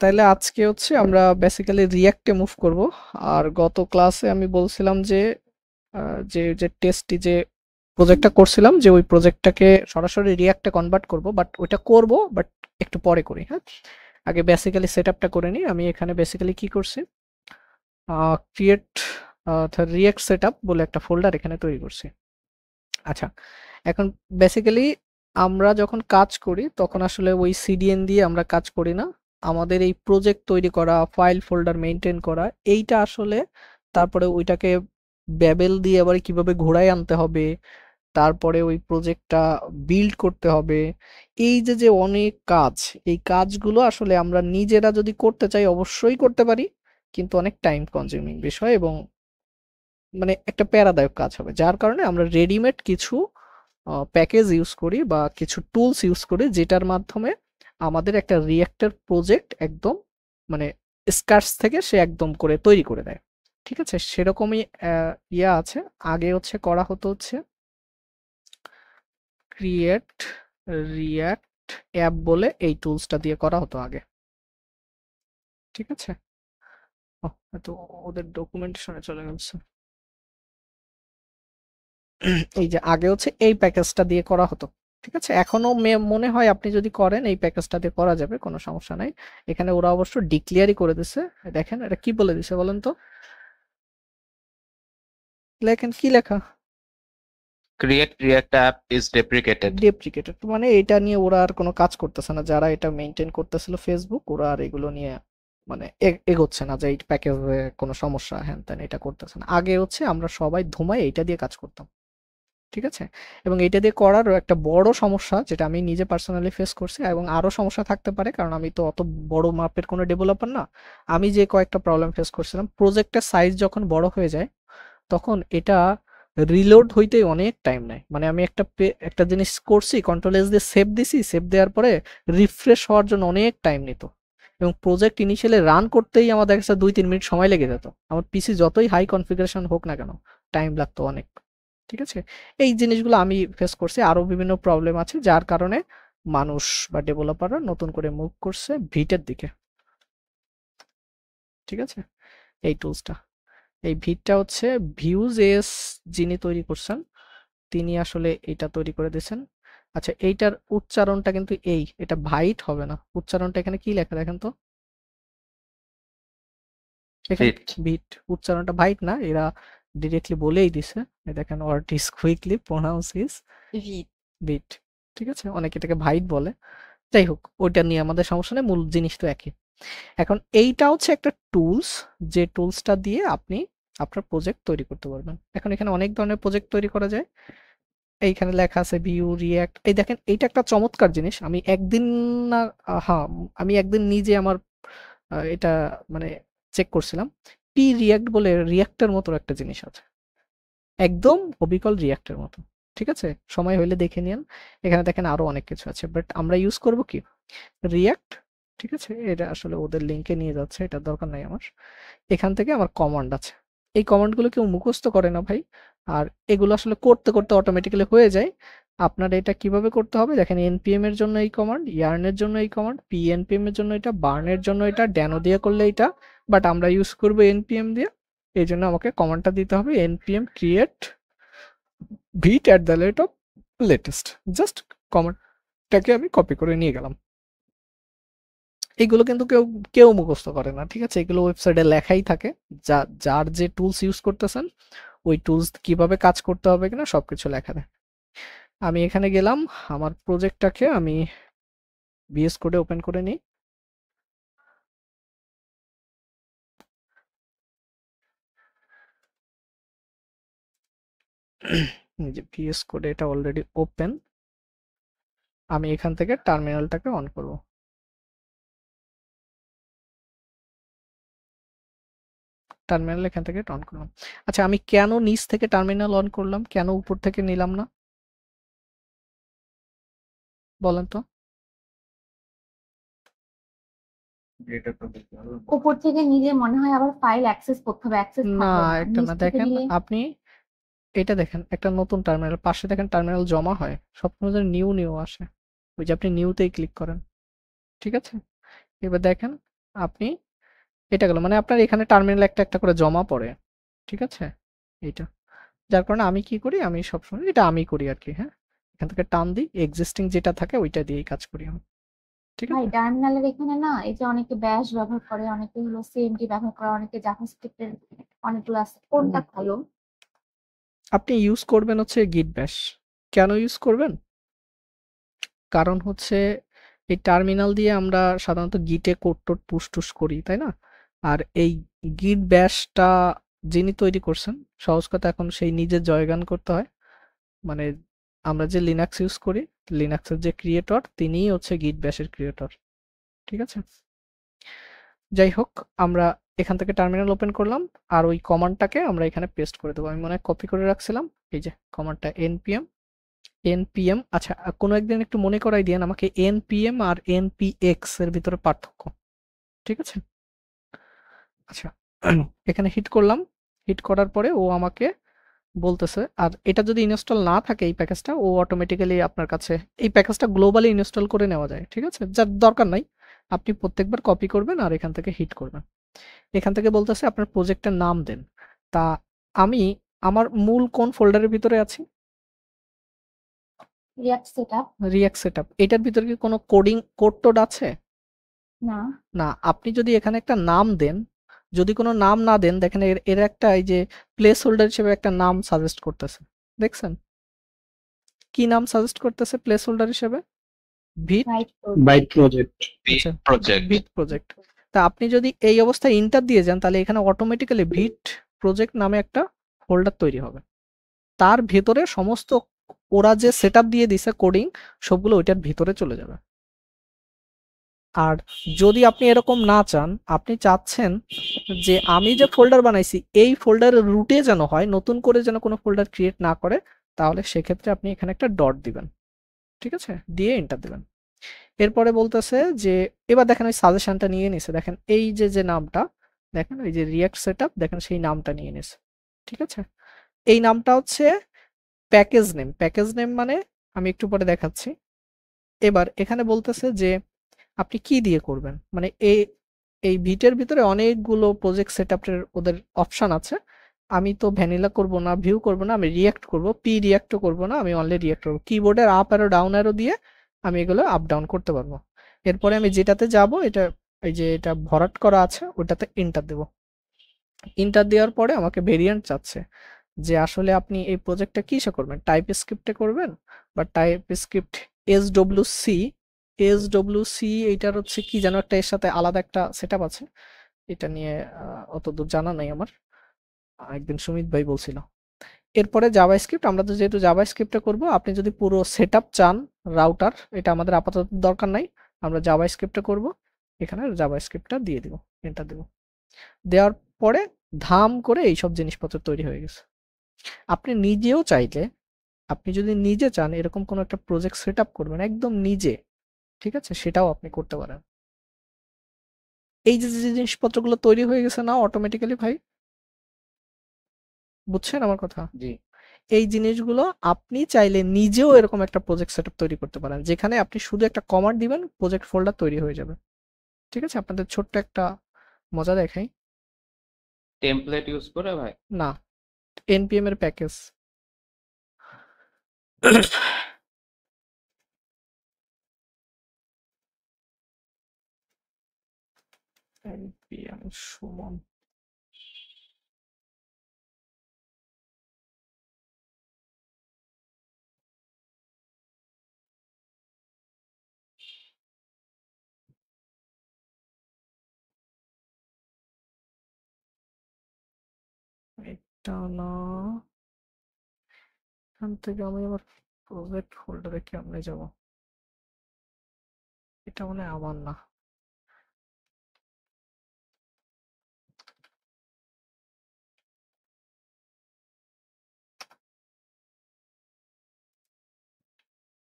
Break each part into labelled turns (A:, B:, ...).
A: তাইলে আজকে হচ্ছে আমরা বেসিক্যালি রিয়্যাক্টে মুভ করব। আর গত ক্লাসে আমি বলছিলাম যে যে টেস্টটি যে প্রজেক্টটা করছিলাম যে ওই প্রজেক্টটাকে সরাসরি রিয়্যাক্টে কনভার্ট করব, বাট ওইটা করব, বাট একটু পরে করি। হ্যাঁ, আগে বেসিক্যালি সেটআপটা করে নিই। আমি এখানে বেসিক্যালি কি করছি, ক্রিয়েট রিয়্যাক্ট সেটআপ বলে একটা ফোল্ডার এখানে তৈরি করছি। আচ্ছা, এখন বেসিক্যালি আমরা যখন কাজ করি তখন আসলে ওই সিডিএন দিয়ে আমরা কাজ করি না। আমাদের এই প্রজেক্ট তৈরি করা, ফাইল ফোল্ডার মেনটেন করা, এইটা আসলে তারপরে ওইটাকে ব্যাবেল দিয়ে আবার কিভাবে ঘোরায় আনতে হবে, তারপরে ওই প্রজেক্টটা বিল্ড করতে হবে, এই যে যে অনেক কাজ, এই কাজগুলো আসলে আমরা নিজেরা যদি করতে চাই অবশ্যই করতে পারি, কিন্তু অনেক টাইম কনজিউমিং বিষয় এবং মানে একটা প্যারাদায়ক কাজ হবে। যার কারণে আমরা রেডিমেড কিছু প্যাকেজ ইউজ করি বা কিছু টুলস ইউজ করি, যেটার মাধ্যমে আমাদের একটা রিয়েক্টর প্রজেক্ট একদম মানে স্ক্র্যাচ থেকে সে একদম করে তৈরি করে দেয়। ঠিক আছে, সেরকমই ইয়া আছে। আগে হচ্ছে করা হতো হচ্ছে ক্রিয়েট রিয়াক্ট অ্যাপ বলে এই টুলসটা দিয়ে করা হতো আগে। ঠিক আছে, তো ওদের ডকুমেন্টেশনে চলে গেছে। এই যে আগে হচ্ছে এই প্যাকেজটা দিয়ে করা হতো। ঠিক আছে, এখনো মনে হয় আপনি যদি করেন এই প্যাকেজটা দিয়ে করা যাবে, কোনো সমস্যা নাই। এখানে ওরা অবশ্য ডিক্লিয়ারই করে দিছে। দেখেন এটা কি বলে দিছে বলেন তো, লেখেন কি লেখা,
B: Create React app is deprecated.
A: ডেপ্রিকেটেড। মানে এটা নিয়ে ওরা আর কোনো কাজ করতেছে না, যারা এটা মেনটেন করতেছিল ফেসবুক, ওরা আর এগুলো নিয়ে মানে এগোচ্ছে না যে এই প্যাকেজে কোনো সমস্যা হ্যান ত্যান, এটা করতেছে না। আগে হচ্ছে আমরা সবাই ধুমায় এইটা দিয়ে কাজ করতাম। ঠিক আছে, এবং এইটা দিয়ে করারও একটা বড় সমস্যা যেটা আমি নিজে পার্সোনালি ফেস করছি, এবং আরো সমস্যা থাকতে পারে কারণ আমি তো অত বড় মাপের কোনো ডেভেলপার না। আমি যে কয়েকটা প্রবলেম ফেস করছিলাম, প্রজেক্টের সাইজ যখন বড় হয়ে যায় তখন এটা রিলোড হইতেই অনেক টাইম নেয়। মানে আমি একটা জিনিস করছি, কন্ট্রোল এস দিয়ে সেভ দিছি, সেভ দেওয়ার পরে রিফ্রেশ হওয়ার জন্য অনেক টাইম নিত, এবং প্রজেক্ট ইনিশিয়ালি রান করতেই আমার দেখা যাচ্ছে 2-3 মিনিট সময় লেগে যেত। আমার পিসি যতই হাই কনফিগারেশন হোক না কেন, টাইম লাগতো অনেক। ঠিক আছে, এই জিনিসগুলো আমি ফেস করছি। আরো বিভিন্ন প্রবলেম আছে যার কারণে মানুষ বা ডেভেলপাররা নতুন করে মুভ করছে ভিটের দিকে। ঠিক আছে, এই টুলসটা, এই ভিটটা হচ্ছে ভিউজ এস যিনি তৈরি করছেন তিনি আসলে এটা তৈরি করে দিয়েছেন। আচ্ছা, এইটার উচ্চারণটা কিন্তু এটা ভাইট হবে না, উচ্চারণটা এখানে কি লেখা দেখেন তো, এখানে
B: Bit.
A: ভিট, উচ্চারণটা ভাইট না, এরা ডিরেক্টলি বলেই দিছে। এই দেখেন, word is quickly pronounce is
C: Vite.
A: Vite. ঠিক আছে, অনেকে এটাকে ভাইট বলে। যাই হোক, ওইটা নিয়ে আমাদের সমস্যা নেই, মূল জিনিস তো একই। এখন এইটা হচ্ছে একটা টুলস, যে টুলসটা দিয়ে আপনি আপনার প্রজেক্ট তৈরি করতে পারবেন। এখন এখানে অনেক ধরনের প্রজেক্ট তৈরি করা যায়। এইখানে লেখা আছে ভিউ রিয়্যাক্ট। এই দেখেন, এইটা একটা চমৎকার জিনিস। আমি একদিন না, হ্যাঁ, আমি একদিন নিজে আমার এটা মানে চেক করছিলাম। পি রিয়্যাক্ট বলে রিয়্যাক্টের মতো একটা জিনিস আছে, একদম অবিকল রিয়্যাক্টের মতো। ঠিক আছে, সময় হইলে দেখে নিন। এখানে দেখেন আরো অনেক কিছু আছে, বাট আমরা ইউজ করব কি, রিয়্যাক্ট। ঠিক আছে, এটা আসলে ওদের লিঙ্কে নিয়ে যাচ্ছে, এটা দরকার নাই আমার। এখান থেকে আমার কমান্ড আছে, এই কমান্ডগুলো কেউ মুখস্থ করে না ভাই। আর এগুলো আসলে করতে করতে অটোমেটিক্যালি হয়ে যায়। আপনার এটা কিভাবে করতে হবে দেখেন, এনপিএম এর জন্য এই কমান্ড, ইয়ার্নের জন্য এই কমান্ড, পিএনপিএম এর জন্য এটা, বার্নের জন্য এটা, ড্যানো দিয়ে করলে এটা, বাট আমরা ইউজ করব এনপিএম দিয়ে। এই জন্য আমাকে কমান্ডটা দিতে হবে NPM create Vite at the rate of latest. Just কমান্ডটাকে আমি কপি করে নিয়ে গেলাম। এগুলো কিন্তু কেউ কেউ মুখস্থ করে না। ঠিক আছে, এগুলো ওয়েবসাইটে লেখাই থাকে। যার যে টুলস ইউজ করতেছেন ওই টুলস কিভাবে কাজ করতে হবে কিনা সবকিছু লেখা থাকে। আমি এখানে গেলাম, আমার প্রজেক্টটাকে আমি ভিএস কোডে ওপেন করে নিই। যে ভিএস কোডে এটা অলরেডি ওপেন। আমি এখান থেকে টার্মিনালটাকে অন করব। টার্মিনাল এখান থেকে অন করলাম। আচ্ছা, আমি কেন নিচ থেকে টার্মিনাল অন করলাম, কেন উপর থেকে নিলাম না বলেন তো?
C: উপর থেকে নিলে মনে হয় আবার ফাইল অ্যাক্সেস করতে হবে, অ্যাক্সেস
A: না,
C: থাকবে না।
A: একটা
C: নিচ
A: না,
C: থেকে
A: দেখেন
C: দিলে
A: আপনি এটা দেখেন, একটা নতুন টার্মিনাল পাশে দেখেন টার্মিনাল জমা হয়, সবসময় যেন নিউ নিউ আসে। ওই যে আপনি নিউতেই ক্লিক করেন। ঠিক আছে, এবার দেখেন আপনি এটা গেল মানে আপনার এখানে টার্মিনাল একটা একটা করে জমা পড়ে, ঠিক আছে? এইটা যার কারণে আমি কি করি, আমি সবসময় এটা আমি করি আর কি। হ্যাঁ, এখান থেকে টান দিই, এক্সিস্টিং যেটা থাকে ওইটা দিয়েই কাজ করি আমি, ঠিক
C: ভাই
A: আছে?
C: টার্মিনালের এখানে না এই যে অনেকে ব্যাশ ব্যবহার করে, অনেকে হলো সিএমডি ব্যবহার করে, অনেকে জাভাস্ক্রিপ্টের অনেকগুলো আছে, কোনটা ভালো?
A: আপনি ইউজ করবেন হচ্ছে গিট ব্যাশ। কেন ইউজ করবেন? কারণ হচ্ছে এই টার্মিনাল দিয়ে আমরা সাধারণত গিটে কোড টোড পুশ টুস করি, তাই না? আর এই গিট ব্যাশটা যিনি তৈরি করছেন, সহজ কথা এখন সেই নিজে জয়গান করতে হয়। মানে আমরা যে লিনাক্স ইউজ করি, লিনাক্সের যে ক্রিয়েটর তিনিই হচ্ছে গিট ব্যাশের ক্রিয়েটর, ঠিক আছে? যাই হোক, আমরা এখান থেকে টার্মিনাল ওপেন করলাম আর ওই কমান্ডটাকে আমরা এখানে পেস্ট করে দেবো। আমি মনে হয় কপি করে রাখছিলাম, এই যে কমান্ডটা npm। আচ্ছা, কোনো একদিন একটু মনে করাই দিয়েন আমাকে npm আর npx এর ভিতরে পার্থক্য, ঠিক আছে? আচ্ছা, এখানে হিট করলাম, হিট করার পরে ও আমাকে বলতেছে, আর এটা যদি ইনস্টল না থাকে এই প্যাকেজটা, ও অটোমেটিক্যালি আপনার কাছে এই প্যাকেজটা গ্লোবালি ইনস্টল করে নেওয়া যায়, ঠিক আছে? যার দরকার নাই, আপনি প্রত্যেকবার কপি করবেন আর এখান থেকে হিট করবেন। এখান থেকে বলতেছে আপনার প্রজেক্টের নাম দেন। তা আমি আমার মূল কোন ফোল্ডারের ভিতরে আছি?
C: React setup.
A: React setup. এটার ভিতরে কি কোনো কোড টোড আছে?
C: না।
A: না। আপনি যদি এখানে একটা নাম দেন, যদি কোনো নাম না দেন, দেখেন এর একটা এই যে প্লেস হোল্ডার হিসেবে একটা নাম সাজেস্ট করতেছে, দেখছেন? কি নাম সাজেস্ট করতেছে প্লেস হোল্ডার হিসেবে? ভিট
D: বাইট প্রজেক্ট।
A: আচ্ছা,
B: project.
A: ভিট প্রজেক্ট। তা আপনি যদি এই অবস্থায় ইন্টার দিয়ে যান তাহলে এখানে অটোমেটিক্যালি ভিট প্রজেক্ট নামে একটা ফোল্ডার তৈরি হবে। তার ভেতরে সমস্ত ওরা যে সেটআপ দিয়ে দিছে কোডিং, সবগুলো ওইটার ভিতরে চলে যাবে। আর যদি আপনি এরকম না চান, আপনি চাচ্ছেন যে আমি যে ফোল্ডার বানাইছি এই ফোল্ডারের রুটে যেন হয়, নতুন করে যেন কোনো ফোল্ডার ক্রিয়েট না করে, তাহলে সেক্ষেত্রে আপনি এখানে একটা ডট দিবেন, ঠিক আছে? দিয়ে এন্টার দিবেন। এরপরে বলতেছে যে এবার দেখেন ওই সাজেশনটা নিয়ে নিছে, দেখেন এই যে নামটা, দেখেন ওই যে রিয়াক্ট সেটআপ, দেখেন সেই নামটা নিয়ে নিছে, ঠিক আছে? এই নামটা হচ্ছে প্যাকেজ নেম। প্যাকেজ নেম মানে আমি একটু পরে দেখাচ্ছি। এবার এখানে বলতেছে যে আপনি কি দিয়ে করবেন, মানে এই ভিটের ভিতরে অনেকগুলো প্রজেক্ট সেটআপের ওদের অপশন আছে। আমি তো ভ্যানিলা করব না, ভিউ করব না, আমি রিঅ্যাক্ট করব, পি রিঅ্যাক্টও করব না, আমি অনলি রিঅ্যাক্ট করব। কিবোর্ডের আপ অ্যারো ডাউন অ্যারো দিয়ে আমি এগুলো আপ ডাউন করতে পারবো। এরপরে আমি যেটাতে যাব, এটা এই যে এটা ভরাট করা আছে ওটাতে এন্টার দেব। এন্টার দেওয়ার পরে আমাকে ভেরিয়েন্ট চাচ্ছে যে আসলে আপনি এই প্রজেক্টটা কিসে করবেন, টাইপ স্ক্রিপ্টে করবেন বা টাইপ স্ক্রিপ্ট এসডব্লিউসি এইটার হচ্ছে কি যেন একটা, এর সাথে আলাদা একটা সেটআপ আছে, এটা নিয়ে অতদূর জানা নাই আমার, একদিন সুমিত ভাই বলছিল। এরপরে জাভাস্ক্রিপ্ট, আমরা তো যেহেতু জাভাস্ক্রিপ্টে করব, আপনি যদি পুরো সেটআপ চান রাউটার, এটা আমাদের আপাতত দরকার নাই, আমরা জাভাস্ক্রিপ্টে করব। এখানে জাভাস্ক্রিপ্টটা দিয়ে দিব, এন্টার দেব। দেওয়ার পরে ধাম করে এইসব জিনিসপত্র তৈরি হয়ে গেছে। আপনি নিজেও চাইলে, আপনি যদি নিজে চান এরকম কোনো একটা প্রজেক্ট সেটআপ করবেন একদম নিজে, ঠিক আছে? সেটাও আপনি করতে পারেন। এই যে জিনিসপত্রগুলো তৈরি হয়ে গেছে না অটোমেটিক্যালি ভাই, বুঝছেন আমার কথা?
B: জি।
A: এই জিনিসগুলো আপনি চাইলে নিজেও এরকম একটা প্রজেক্ট সেটআপ তৈরি করতে পারেন, যেখানে আপনি শুধু একটা কমান্ড দিবেন, প্রজেক্ট ফোল্ডার তৈরি হয়ে যাবে, ঠিক আছে? আপনাদের ছোট্ট একটা মজা দেখাই।
B: টেমপ্লেট ইউজ করে ভাই?
A: না, npm এর প্যাকেজ। npm সুমন, এটা না, এখান থেকে আমি আমার প্রজেক্ট ফোল্ডারে কেমনে যাব? এটা মানে আমার না।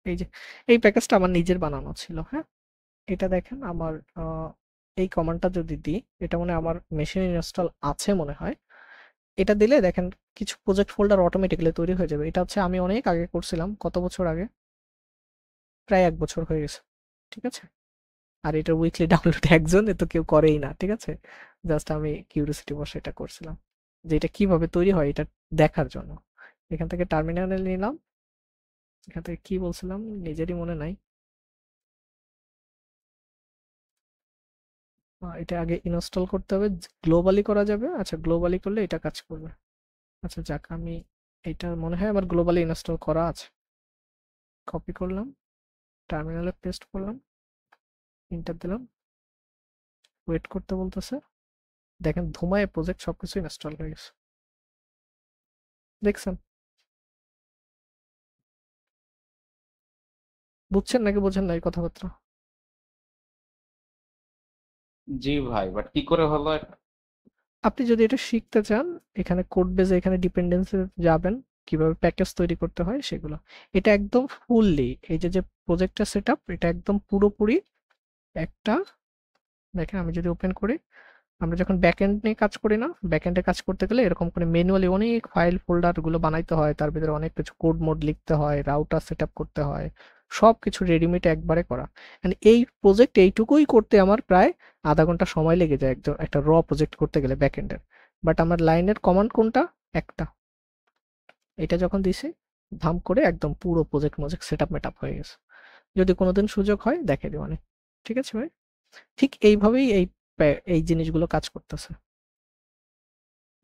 A: এই যে এই প্যাকেজটা আমার নিজের বানানো ছিল। হ্যাঁ, এটা দেখেন আমার এই কমান্ডটা যদি দিই, এটা মনে হয় আমার মেশিনে ইনস্টল আছে মনে হয়। এটা দিলে দেখেন কিছু প্রজেক্ট ফোল্ডার অটোমেটিক্যালি তৈরি হয়ে যাবে। এটা হচ্ছে আমি অনেক আগে করছিলাম, কত বছর আগে, প্রায় 1 বছর হয়ে গেছে, ঠিক আছে? আর এটার উইকলি ডাউনলোড একজন এ তো কেউ করেই না, ঠিক আছে? জাস্ট আমি কিউরিওসিটি বসে এটা করছিলাম যে এটা কিভাবে তৈরি হয় এটা দেখার জন্য। এখান থেকে টার্মিনালে নিলাম, এখান থেকে কি বলছিলাম নিজেরই মনে নাই। এটা আগে ইনস্টল করতে হবে, গ্লোবালি করা যাবে। আচ্ছা গ্লোবালি করলে এটা কাজ করবে। আচ্ছা যাক, আমি এটা মনে হয় আমার গ্লোবালি ইনস্টল করা আছে। কপি করলাম, টার্মিনালে পেস্ট করলাম, এন্টার দিলাম, ওয়েট করতে বলতেছে। দেখেন ধুমায় প্রজেক্ট সবকিছু ইনস্টল হয়ে গেছে, দেখছেন? বুঝছেন নাকি বোঝেন না এই কথাবার্তা?
B: জি ভাই, বাট কি করে হলো এটা?
A: আপনি যদি এটা শিখতে চান, এখানে কোড বেজে এখানে ডিপেন্ডেন্সি যাবেন, কিভাবে প্যাকেজ তৈরি করতে হয় সেগুলো। এটা একদম ফুললি এই যে প্রজেক্টের সেটআপ, এটা একদম পুরোপুরি একটা, দেখেন আমি যদি ওপেন করি, আমরা যখন ব্যাকএন্ড নিয়ে কাজ করি না, ব্যাকএন্ডে কাজ করতে গেলে এরকম করে ম্যানুয়ালি অনেক ফাইল ফোল্ডার গুলো বানাইতে হয়, তার ভিতরে অনেক কিছু কোড মোড লিখতে হয়, রাউটার সেটআপ করতে হয়, সবকিছু রেডিমেড একবারে করা। And এই প্রজেক্ট এইটুকুই করতে আমার প্রায় আধা ঘন্টা সময় লেগে যায় একদম একটা র প্রজেক্ট করতে গেলে ব্যাকএন্ডের। বাট আমার লাইনের কমান্ড কোনটা? একটা। এটা যখন দিছি, ধাম করে একদম পুরো প্রজেক্ট মজেক্ট সেটআপ মেটআপ হয়ে গেছে। যদি কোনোদিন সুযোগ হয় দেখে দিও অনেক। ঠিক আছে ভাই? ঠিক এইভাবেই এই জিনিসগুলো কাজ করতেছে,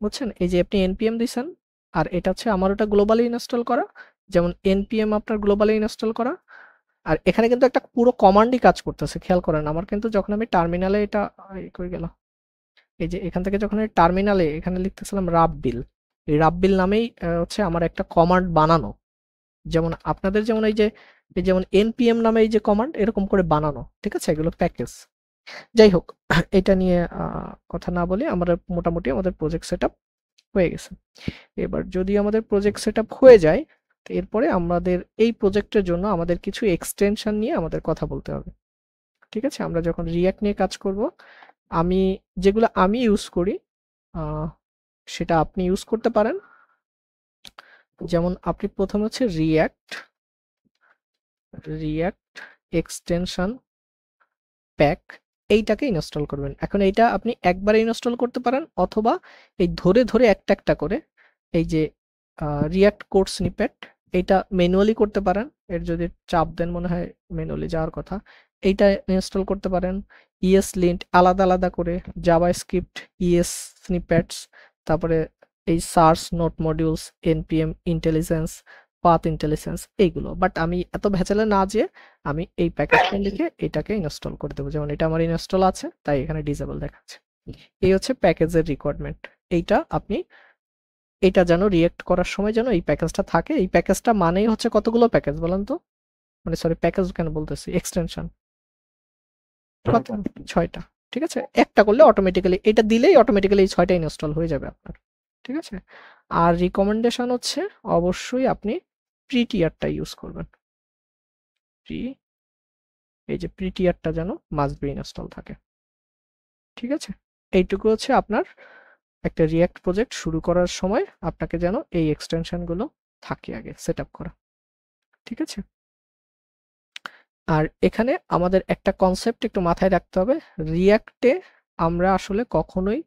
A: বুঝছেন? এই যে আপনি npm দিছেন, আর এটা হচ্ছে আমার ওটা গ্লোবালি ইনস্টল করা, যেমন npm আপনার গ্লোবালি ইনস্টল করা। আর এখানে কিন্তু একটা পুরো কমান্ডই কাজ করতেছে, খেয়াল করেন। আমার কিন্তু যখন আমি টার্মিনালে এটা কই গেল, এই যে এখান থেকে যখন আমি টার্মিনালে এখানে লিখতেছিলাম রাববিল, এই রাববিল নামেই হচ্ছে আমার একটা কমান্ড বানানো। যেমন আপনাদের যেমন এই যেমন npm নামে এই যে কমান্ড এরকম করে বানানো, ঠিক আছে? এগুলো প্যাকেজ। যাই হোক, এটা নিয়ে কথা না বলে আমরা মোটামুটি আমাদের প্রজেক্ট সেটআপ হয়ে গেছে। এবার যদি আমাদের প্রজেক্ট সেটআপ হয়ে যায়, তো এরপরে আমাদের এই প্রজেক্টের জন্য আমাদের কিছু এক্সটেনশন নিয়ে আমাদের কথা বলতে হবে। ঠিক আছে? আমরা যখন রিঅ্যাক্ট নিয়ে কাজ করব, যেগুলো আমি ইউজ করি সেটা আপনি ইউজ করতে পারেন। যেমন আপনি প্রথমে হচ্ছে রিঅ্যাক্ট এক্সটেনশন প্যাক, এইটাকে ইনস্টল করবেন। এখন এইটা আপনি একবারে ইনস্টল করতে পারেন, অথবা এই ধরে ধরে একটা একটা করে এই যে রিঅ্যাক্ট কোড স্নিপেট, এইটা ম্যানুয়ালি করতে পারেন। এর যদি চাপ দেন মনে হয় ম্যানুয়ালি যাওয়ার কথা, এইটা ইনস্টল করতে পারেন। ESLint আলাদা আলাদা করে, জাভাস্ক্রিপ্ট ES স্নিপেটস, তারপরে এই search note modules, npm intelligence, path intelligence, এইগুলো। বাট আমি এত ভেজালে না যেয়ে আমি এই প্যাকেজটা লিখে এটাকে ইনস্টল করে দেবো। যেমন এটা আমার ইনস্টল আছে, তাই এখানে ডিসেবল দেখাচ্ছে। এই হচ্ছে প্যাকেজের রিকোয়ারমেন্ট। এইটা আপনি, এটা যেন রিঅ্যাক্ট করার সময় যেন এই প্যাকেজটা থাকে। এই প্যাকেজটা মানেই হচ্ছে কতগুলো প্যাকেজ বলেন তো? মানে সরি, প্যাকেজ কেন বলতেছি, এক্সটেনশন। কত? 6টা। ঠিক আছে? একটা করলে অটোমেটিক্যালি, এটা দিলেই অটোমেটিক্যালি এই 6টা ইনস্টল হয়ে যাবে আপনার। ঠিক আছে? আর রিকমেন্ডেশন হচ্ছে অবশ্যই আপনি প্রিটিয়ারটা ইউজ করবেন। এই যে প্রিটিয়ারটা যেন মাস্ট বি ইনস্টল থাকে। ঠিক আছে? এইটুকু হচ্ছে আপনার একটা রিঅ্যাক্ট প্রজেক্ট শুরু করার সময় আপনাকে যেন এই এক্সটেনশনগুলো থাকে আগে সেটআপ করা। ঠিক আছে? আর এখানে আমাদের একটা কনসেপ্ট একটু মাথায় রাখতে হবে। রিঅ্যাক্টে আমরা আসলে কখনোই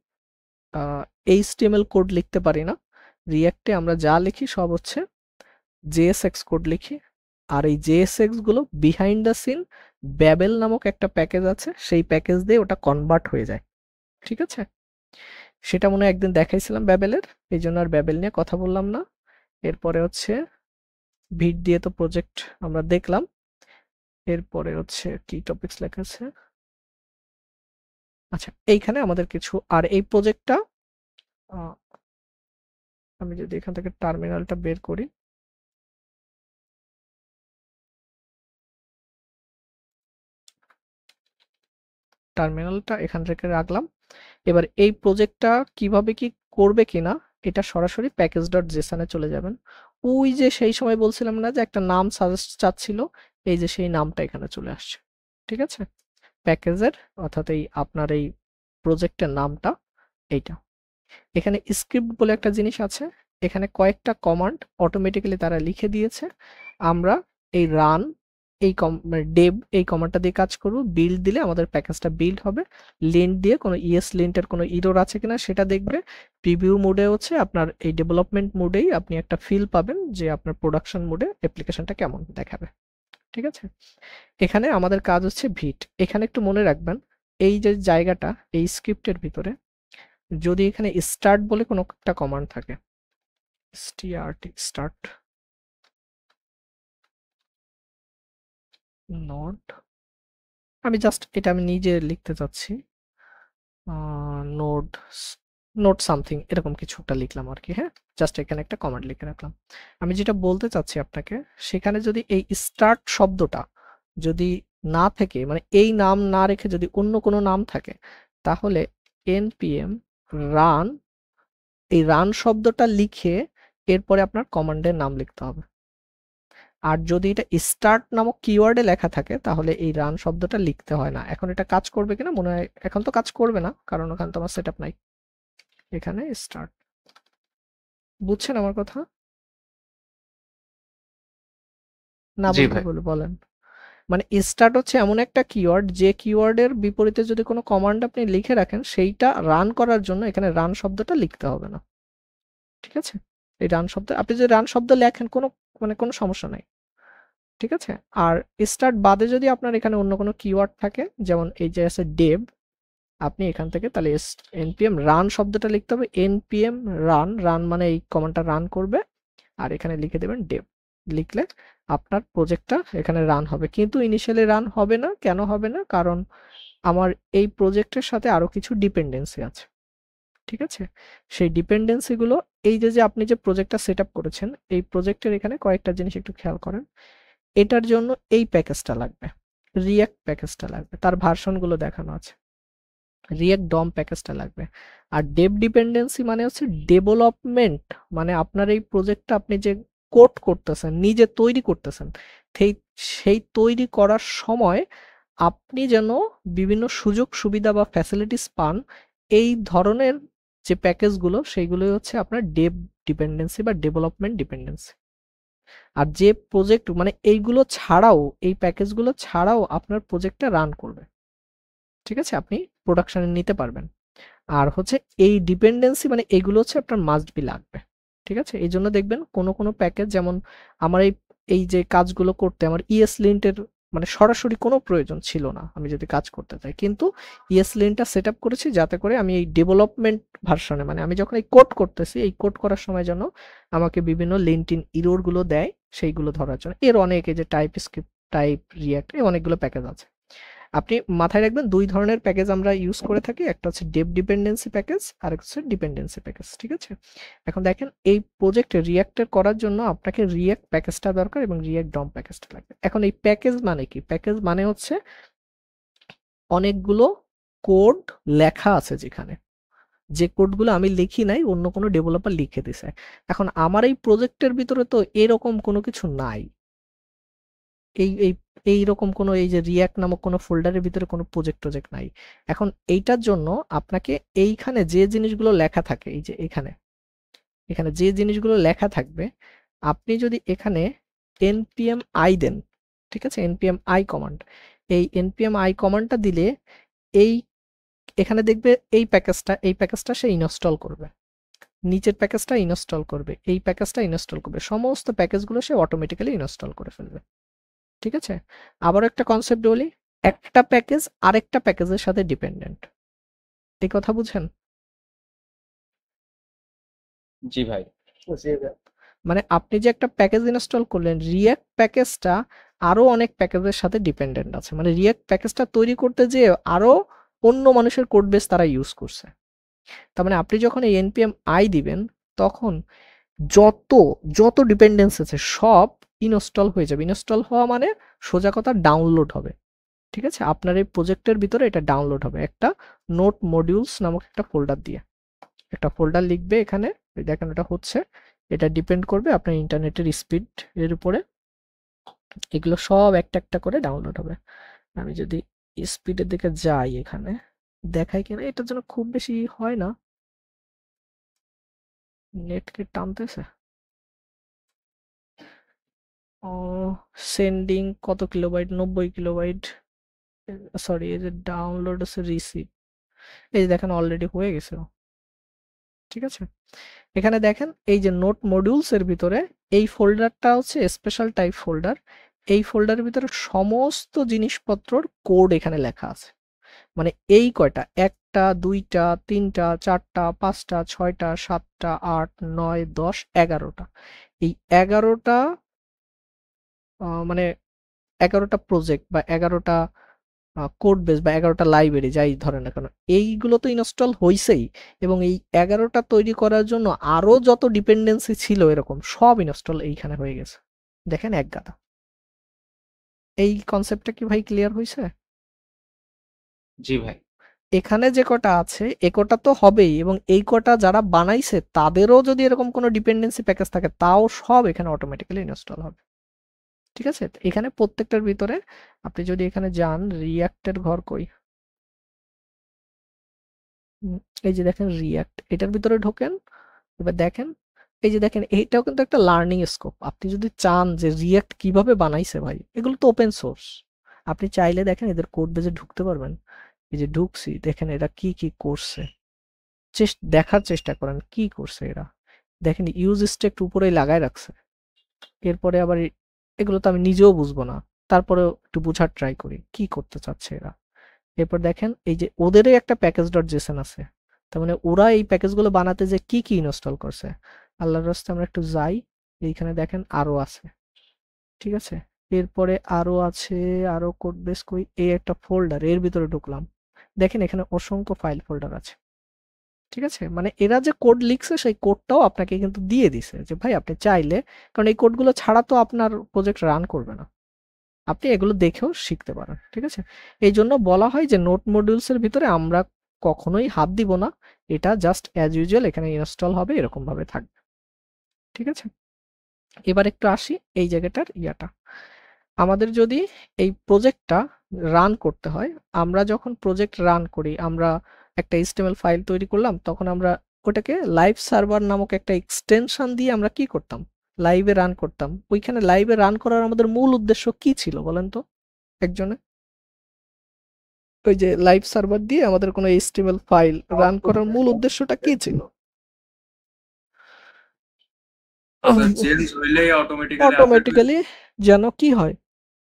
A: HTML কোড লিখতে পারি না। রিঅ্যাক্টে আমরা যা লিখি সব হচ্ছে JSX কোড লিখি। আর এই JSX গুলো বিহাইন্ড দ্য সিন ব্যাবেল নামক একটা প্যাকেজ আছে, সেই প্যাকেজ দিয়ে ওটা কনভার্ট হয়ে যায়। ঠিক আছে? সেটা মনে হয় একদিন দেখাইছিলাম ব্যাবেলের, এই জন্য আর ব্যাবেল নিয়ে কথা বললাম না। এরপরে হচ্ছে ভিট দিয়ে তো প্রজেক্ট আমরা দেখলাম। এরপরে হচ্ছে কি টপিকস লেখা আছে, আচ্ছা এইখানে আমাদের কিছু, আর এই প্রজেক্টটা আমি যদি এখান থেকে টার্মিনালটা বের করি, টার্মিনালটা এখান থেকে রাখলাম। এবার এই প্রজেক্টটা কিভাবে কি করবে কিনা এটা সরাসরি প্যাকেজ.json এ চলে যাবেন। ওই যে সেই সময় বলছিলাম না যে একটা নাম সাজেস্ট চাচ্ছিল, এই যে সেই নামটা এখানে চলে আসছে। ঠিক আছে? প্যাকেজের অর্থাৎ এই আপনার এই প্রজেক্টের নামটা এইটা। এখানে স্ক্রিপ্ট বলে একটা জিনিস আছে, এখানে কয়েকটা কমান্ড অটোমেটিক্যালি তারা লিখে দিয়েছে। আমরা এই রান ডেভ এই কমান্ডটা দিয়ে কাজ করব। বিল্ড দিলে আমাদের প্যাকেজটা বিল্ড হবে। লিন্ট দিয়ে কোনো লিন্টের কোনো ইরর আছে কিনা সেটা দেখবে। প্রিভিউ মোডে হচ্ছে আপনার এই ডেভেলপমেন্ট মোডেই আপনি একটা ফিল পাবেন যে আপনার প্রোডাকশন মোডে অ্যাপ্লিকেশনটা কেমন দেখাবে। ঠিক আছে, এখানে আমাদের কাজ হচ্ছে ভিট। এখানে একটু মনে রাখবেন এই যে জায়গাটা, এই স্ক্রিপ্টের ভিতরে যদি এখানে স্টার্ট বলে কোনো একটা কমান্ড থাকে, স্টার্ট নট, আমি জাস্ট এটা আমি নিজে লিখতে চাচ্ছি, নোড নোট সামথিং এরকম কিছু একটা লিখলাম আর কি। হ্যাঁ, জাস্ট এখানে একটা কমান্ড লিখে রাখলাম। আমি যেটা বলতে চাচ্ছি আপনাকে, সেখানে যদি এই স্টার্ট শব্দটা যদি না থেকে, মানে এই নাম না রেখে যদি অন্য কোনো নাম থাকে, তাহলে npm রান, এই রান শব্দটা লিখে এরপরে আপনার কমান্ডের নাম লিখতে হবে। আর যদি এটা স্টার্ট নামক কিওয়ার্ডে লেখা থাকে তাহলে এই রান শব্দটা লিখতে হয় না। এখন এটা কাজ করবে কিনা মনে হয় এখন তো কাজ করবে না, কারণ ওখানে তো আমার সেটআপ নাই। এখানে স্টার্ট, বুঝছেন আমার কথা না?
B: জি
A: বুঝতে
B: ভাই।
A: বলে বলেন। মানে স্টার্ট হচ্ছে এমন একটা কিওয়ার্ড, যে কিওয়ার্ডের বিপরীতে যদি কোনো কমান্ড আপনি লিখে রাখেন, সেইটা রান করার জন্য এখানে রান শব্দটা লিখতে হবে না। ঠিক আছে, এই রান শব্দ আপনি যদি রান শব্দ লেখেন কোনো মানে কোনো সমস্যা নাই। ঠিক আছে, আর স্টার্ট বাদে যদি আপনার এখানে অন্য কোনো কিওয়ার্ড থাকে, যেমন এই যে আছে ডেভ, আপনি এখান থেকে তাহলে npm রান শব্দটা লিখতে হবে। npm রান, রান মানে এই কমান্ডটা রান করবে, আর এখানে লিখে দেবেন ডেভ। লিখলে আপনার প্রজেক্টটা এখানে রান হবে, কিন্তু ইনিশিয়ালি রান হবে না। কেন হবে না? কারণ আমার এই প্রজেক্টের সাথে আরো কিছু ডিপেন্ডেন্সি আছে। ঠিক আছে, সেই ডিপেন্ডেন্সি গুলো এই যে আপনি যে প্রজেক্টটা সেট আপ করেছেন, এই প্রজেক্টের এখানে কয়েকটা জিনিস একটু খেয়াল করেন। এটার জন্য এই প্যাকেজটা লাগবে, রিঅ্যাক্ট প্যাকেজটা লাগবে, তার ভার্সনগুলো দেখানো আছে। রিঅ্যাক্ট ডম প্যাকেজটা লাগবে। আর ডেভ ডিপেন্ডেন্সি মানে হচ্ছে ডেভেলপমেন্ট, মানে আপনার এই প্রজেক্টটা আপনি যে কোড করতেছেন, নিজে তৈরি করতেছেন, সেই সেই তৈরি করার সময় আপনি যেন বিভিন্ন সুযোগ সুবিধা বা ফ্যাসিলিটিস পান, এই ধরনের যে প্যাকেজগুলো সেইগুলোই হচ্ছে আপনার ডেভ ডিপেন্ডেন্সি বা ডেভেলপমেন্ট ডিপেন্ডেন্সি। আর যে প্রজেক্ট মানে এইগুলো ছাড়াও, এই প্যাকেজগুলো ছাড়াও আপনার প্রজেক্টটা রান করবে। ঠিক আছে, আপনি প্রোডাকশনে নিতে পারবেন। আর হচ্ছে এই ডিপেন্ডেন্সি মানে এগুলো হচ্ছে আপনার মাস্ট বি লাগবে। ঠিক আছে, এই জন্য দেখবেন কোনো কোনো প্যাকেজ, যেমন আমার এই যে কাজগুলো করতে আমার ESLint-এর মানে সরাসরি কোনো প্রয়োজন ছিল না আমি যদি কাজ করতে চাই, কিন্তু ESLint-টা সেট আপ করেছি যাতে করে আমি এই ডেভেলপমেন্ট ভার্সনে, মানে আমি যখন এই কোড করতেছি, এই কোড করার সময় যেন আমাকে বিভিন্ন লিঙ্কড-ইন ইরর গুলো দেয়, সেইগুলো ধরার জন্য। এর অনেক, এই যে টাইপ স্ক্রিপ্ট, টাইপ রিঅ্যাক্ট, এই অনেকগুলো প্যাকেজ আছে। আপনি মাথায় রাখবেন দুই ধরনের প্যাকেজ আমরা ইউজ করে থাকি, একটা হচ্ছে ডেভ ডিপেন্ডেন্সি প্যাকেজ আর একটা হচ্ছে ডিপেন্ডেন্সি প্যাকেজ। ঠিক আছে, এখন দেখেন এই প্রজেক্টে রিঅ্যাক্টের করার জন্য আপনাকে রিঅ্যাক্ট প্যাকেজটা দরকার এবং রিঅ্যাক্ট ডম প্যাকেজটা লাগবে। এখন এই প্যাকেজ মানে কি? প্যাকেজ মানে হচ্ছে অনেকগুলো কোড লেখা আছে, যেখানে যে কোডগুলো আমি লিখি নাই, অন্য কোনো ডেভেলপার লিখে দিছে। এখন আমার এই প্রজেক্টের ভিতরে তো এরকম কোনো কিছু নাই, এই এই এইরকম কোনো এই যে রিঅ্যাক্ট নামক কোনো ফোল্ডারের ভিতরে কোনো প্রজেক্ট নাই। এখন এইটার জন্য আপনাকে এইখানে যে জিনিসগুলো লেখা থাকে, এই যে এখানে এখানে যে জিনিসগুলো লেখা থাকবে, আপনি যদি এখানে npm i দেন, ঠিক আছে, npm i কমান্ড, এই npm i কমান্ডটা দিলে এই এখানে দেখবে এই প্যাকেজটা সে ইনস্টল করবে, নিচের প্যাকেজটা ইনস্টল করবে, এই প্যাকেজটা ইনস্টল করবে, সমস্ত প্যাকেজগুলো সে অটোমেটিক্যালি ইনস্টল করে ফেলবে। ঠিক আছে, আবারও একটা কনসেপ্ট বলি, একটা প্যাকেজ আরেকটা প্যাকেজের সাথে ডিপেন্ডেন্ট। এই কথা বুঝেন?
B: জি ভাই।
A: মানে আপনি যে একটা প্যাকেজ ইনস্টল করলেন, রিঅ্যাক্ট প্যাকেজটা আরো অনেক প্যাকেজের সাথে ডিপেন্ডেন্ট আছে। মানে রিঅ্যাক্ট প্যাকেজটা তৈরি করতে যে আরো অন্য মানুষের কোড বেস তারা ইউজ করছে। তার মানে আপনি যখন এই npm i দিবেন, তখন যত যত ডিপেন্ডেন্স আছে সব ইনস্টল হয়ে যাবে। ইনস্টল হওয়া মানে সোজা কথা ডাউনলোড হবে। ঠিক আছে, আপনার এই প্রজেক্টের ভিতরে এটা ডাউনলোড হবে একটা নোট মডিউলস নামক একটা ফোল্ডার দিয়ে। একটা ফোল্ডার লিখবে এখানে, দেখেন এটা হচ্ছে, এটা ডিপেন্ড করবে আপনার ইন্টারনেটের স্পিড এর উপরে। এগুলো সব একটা একটা করে ডাউনলোড হবে। আমি যদি স্পিডের দিকে যাই, এখানে দেখাই কিনা, এটার জন্য খুব বেশি হয় না, নেট কে টানতেছে। সেন্ডিং কত কিলোবাইট, 90 কিলোবাইট। সরি, এই যে ডাউনলোড আছে রিসিভ, এই যে দেখেন অলরেডি হয়ে গেছে। ঠিক আছে, এখানে দেখেন এই যে নোট মডিউলস এর ভিতরে এই ফোল্ডারটা হচ্ছে স্পেশাল টাইপ ফোল্ডার। এই ফোল্ডারের ভিতরে সমস্ত জিনিসপত্রর কোড এখানে লেখা আছে। মানে এই কয়টা, 1টা 2টা 3টা 4টা 5টা 6টা 7টা 8 9 10 11টা, এই 11টা মানে 11টা প্রজেক্ট বা 11টা কোড বেস বা 11টা লাইব্রেরি যাই ধরেন না কেন, এইগুলো তো ইনস্টল হইছেই, এবং এই 11টা তৈরি করার জন্য আরো যত ডিপেন্ডেন্সি ছিল এরকম সব ইনস্টল এইখানে হয়ে গেছে। দেখেন এক গাদা। এই কনসেপ্টটা কি ভাই ক্লিয়ার হয়েছে?
B: জি ভাই।
A: এখানে যে কটা আছে এ কটা তো হবেই, এবং এই কটা যারা বানাইছে তাদেরও যদি এরকম কোনো ডিপেন্ডেন্সি প্যাকেজ থাকে তাও সব এখানে অটোমেটিক্যালি ইনস্টল হবে। ঠিক আছে, এখানে প্রত্যেকটার ভিতরে আপনি যদি এখানে যান, রিয়াক্টের ঘর কই, এই যে দেখেন রিয়াক্ট, এটার ভিতরে ঢোকেন। এবার দেখেন, এই যে দেখেন এইটাও কিন্তু একটা লার্নিং স্কোপ। আপনি যদি চান যে রিয়াক্ট কিভাবে বানাইছে ভাই, এগুলো তো ওপেন সোর্স, আপনি চাইলে দেখেন এদের কোড বেজে ঢুকতে পারবেন। এই যে ঢুকছি, দেখেন এরা কি কি করছে, দেখার চেষ্টা করেন কি করছে এরা। দেখেন ইউজ স্টেট উপরেই লাগায় রাখছে। এরপরে আবার এগুলো তো আমি নিজেও বুঝবো না, তারপরেও একটু বোঝার ট্রাই করি কি করতে চাচ্ছে এরা। এরপর দেখেন এই যে ওদেরই একটা প্যাকেজ ডট জেসন আছে, তার মানে ওরা এই প্যাকেজগুলো বানাতে যে কি কি ইনস্টল করছে। আল্লাহর রাস্তায় আমরা একটু যাই, এইখানে দেখেন আরো আছে। ঠিক আছে, এরপরে আরো আছে, আরো কোড বেস কই, এই একটা ফোল্ডার, এর ভিতরে ঢুকলাম, দেখেন এখানে অসংখ্য ফাইল ফোল্ডার আছে। ঠিক আছে, মানে এরা যে কোড লিখছে সেই কোডটাও আপনাকে কিন্তু দিয়ে দিছে যে ভাই আপনি চাইলে, কারণ এই কোডগুলো ছাড়া তো আপনার প্রজেক্ট রান করবে না, আপনি এগুলো দেখেও শিখতে পারেন। ঠিক আছে, এই জন্য বলা হয় যে নোট মডিউলস এর ভিতরে আমরা কখনোই হাত দিব না, এটা জাস্ট অ্যাজ ইউজুয়াল এখানে ইনস্টল হবে, এরকম ভাবে থাকবে। ঠিক আছে, এবার একটু আসি এই জায়গাটার ইয়াটা। আমাদের যদি এই প্রজেক্টটা রান করতে হয়, আমরা যখন প্রজেক্ট রান করি, আমরা একটা HTML ফাইল তৈরি করলাম, তখন আমরা ওটাকে লাইভ সার্ভার নামক একটা এক্সটেনশন দিয়ে আমরা কি করতাম, লাইভে রান করতাম। ওইখানে লাইভে রান করার আমাদের মূল উদ্দেশ্য কি ছিল বলেন তো একজনে? ওই যে লাইভ সার্ভার দিয়ে আমাদের কোনো HTML ফাইল রান করার মূল উদ্দেশ্যটা কি ছিল?
D: চেঞ্জ হইলেই
A: অটোমেটিক্যালি যেন কি হয়,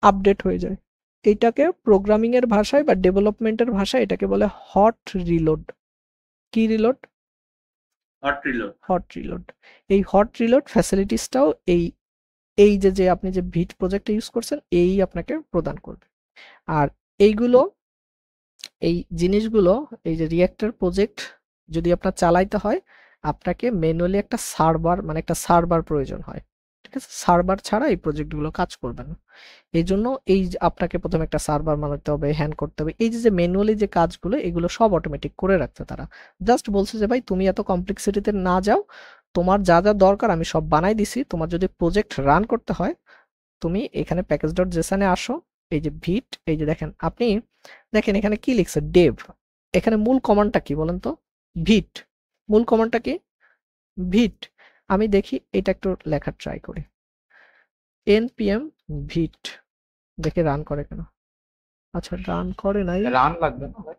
A: আপডেট হয়ে যায়। এইটাকে প্রোগ্রামিং এর ভাষায় বা ডেভেলপমেন্টের ভাষায় এটাকে বলে হট রিলোড। কি রিলোড? Hot reload. এই হট রিলোড ফ্যাসিলিটিসটাও এই যে আপনি যে ভিট প্রজেক্টে ইউজ করছেন এই আপনাকে প্রদান করবে। আর এইগুলো, এই জিনিসগুলো, এই যে রিঅ্যাক্টর প্রজেক্ট যদি আপনার চালাইতে হয়, আপনাকে ম্যানুয়ালি একটা সার্ভার, মানে একটা সার্ভার প্রয়োজন হয়। ঠিক আছে, সার্ভার ছাড়া এই প্রজেক্টগুলো কাজ করবে না। এই জন্য এই যে আপনাকে প্রথমে একটা সার্ভার বানাতে হবে, হ্যান্ড করতে হবে, এই যে ম্যানুয়ালি যে কাজগুলো এগুলো সব অটোমেটিক করে রাখছে তারা। জাস্ট বলছে যে ভাই তুমি এত কমপ্লেক্সিটিতে না যাও, তোমার যা যা দরকার আমি সব বানাই দিছি, তোমার যদি প্রজেক্ট রান করতে হয় তুমি এখানে প্যাকেজ ডট জেসনে আসো, এই যে ভিট, এই যে দেখেন আপনি দেখেন এখানে কি লিখছে ডেভ, এখানে মূল কমান্ডটা কি বলেন তো? ভিট। মূল কমান্ডটা কি? ভিট। আমি দেখি এটা একটু লেখার ট্রাই করি, npm ভিট, দেখে রান করে কেন। আচ্ছা রান করে নাই,
B: রান লাগবে না ভাই?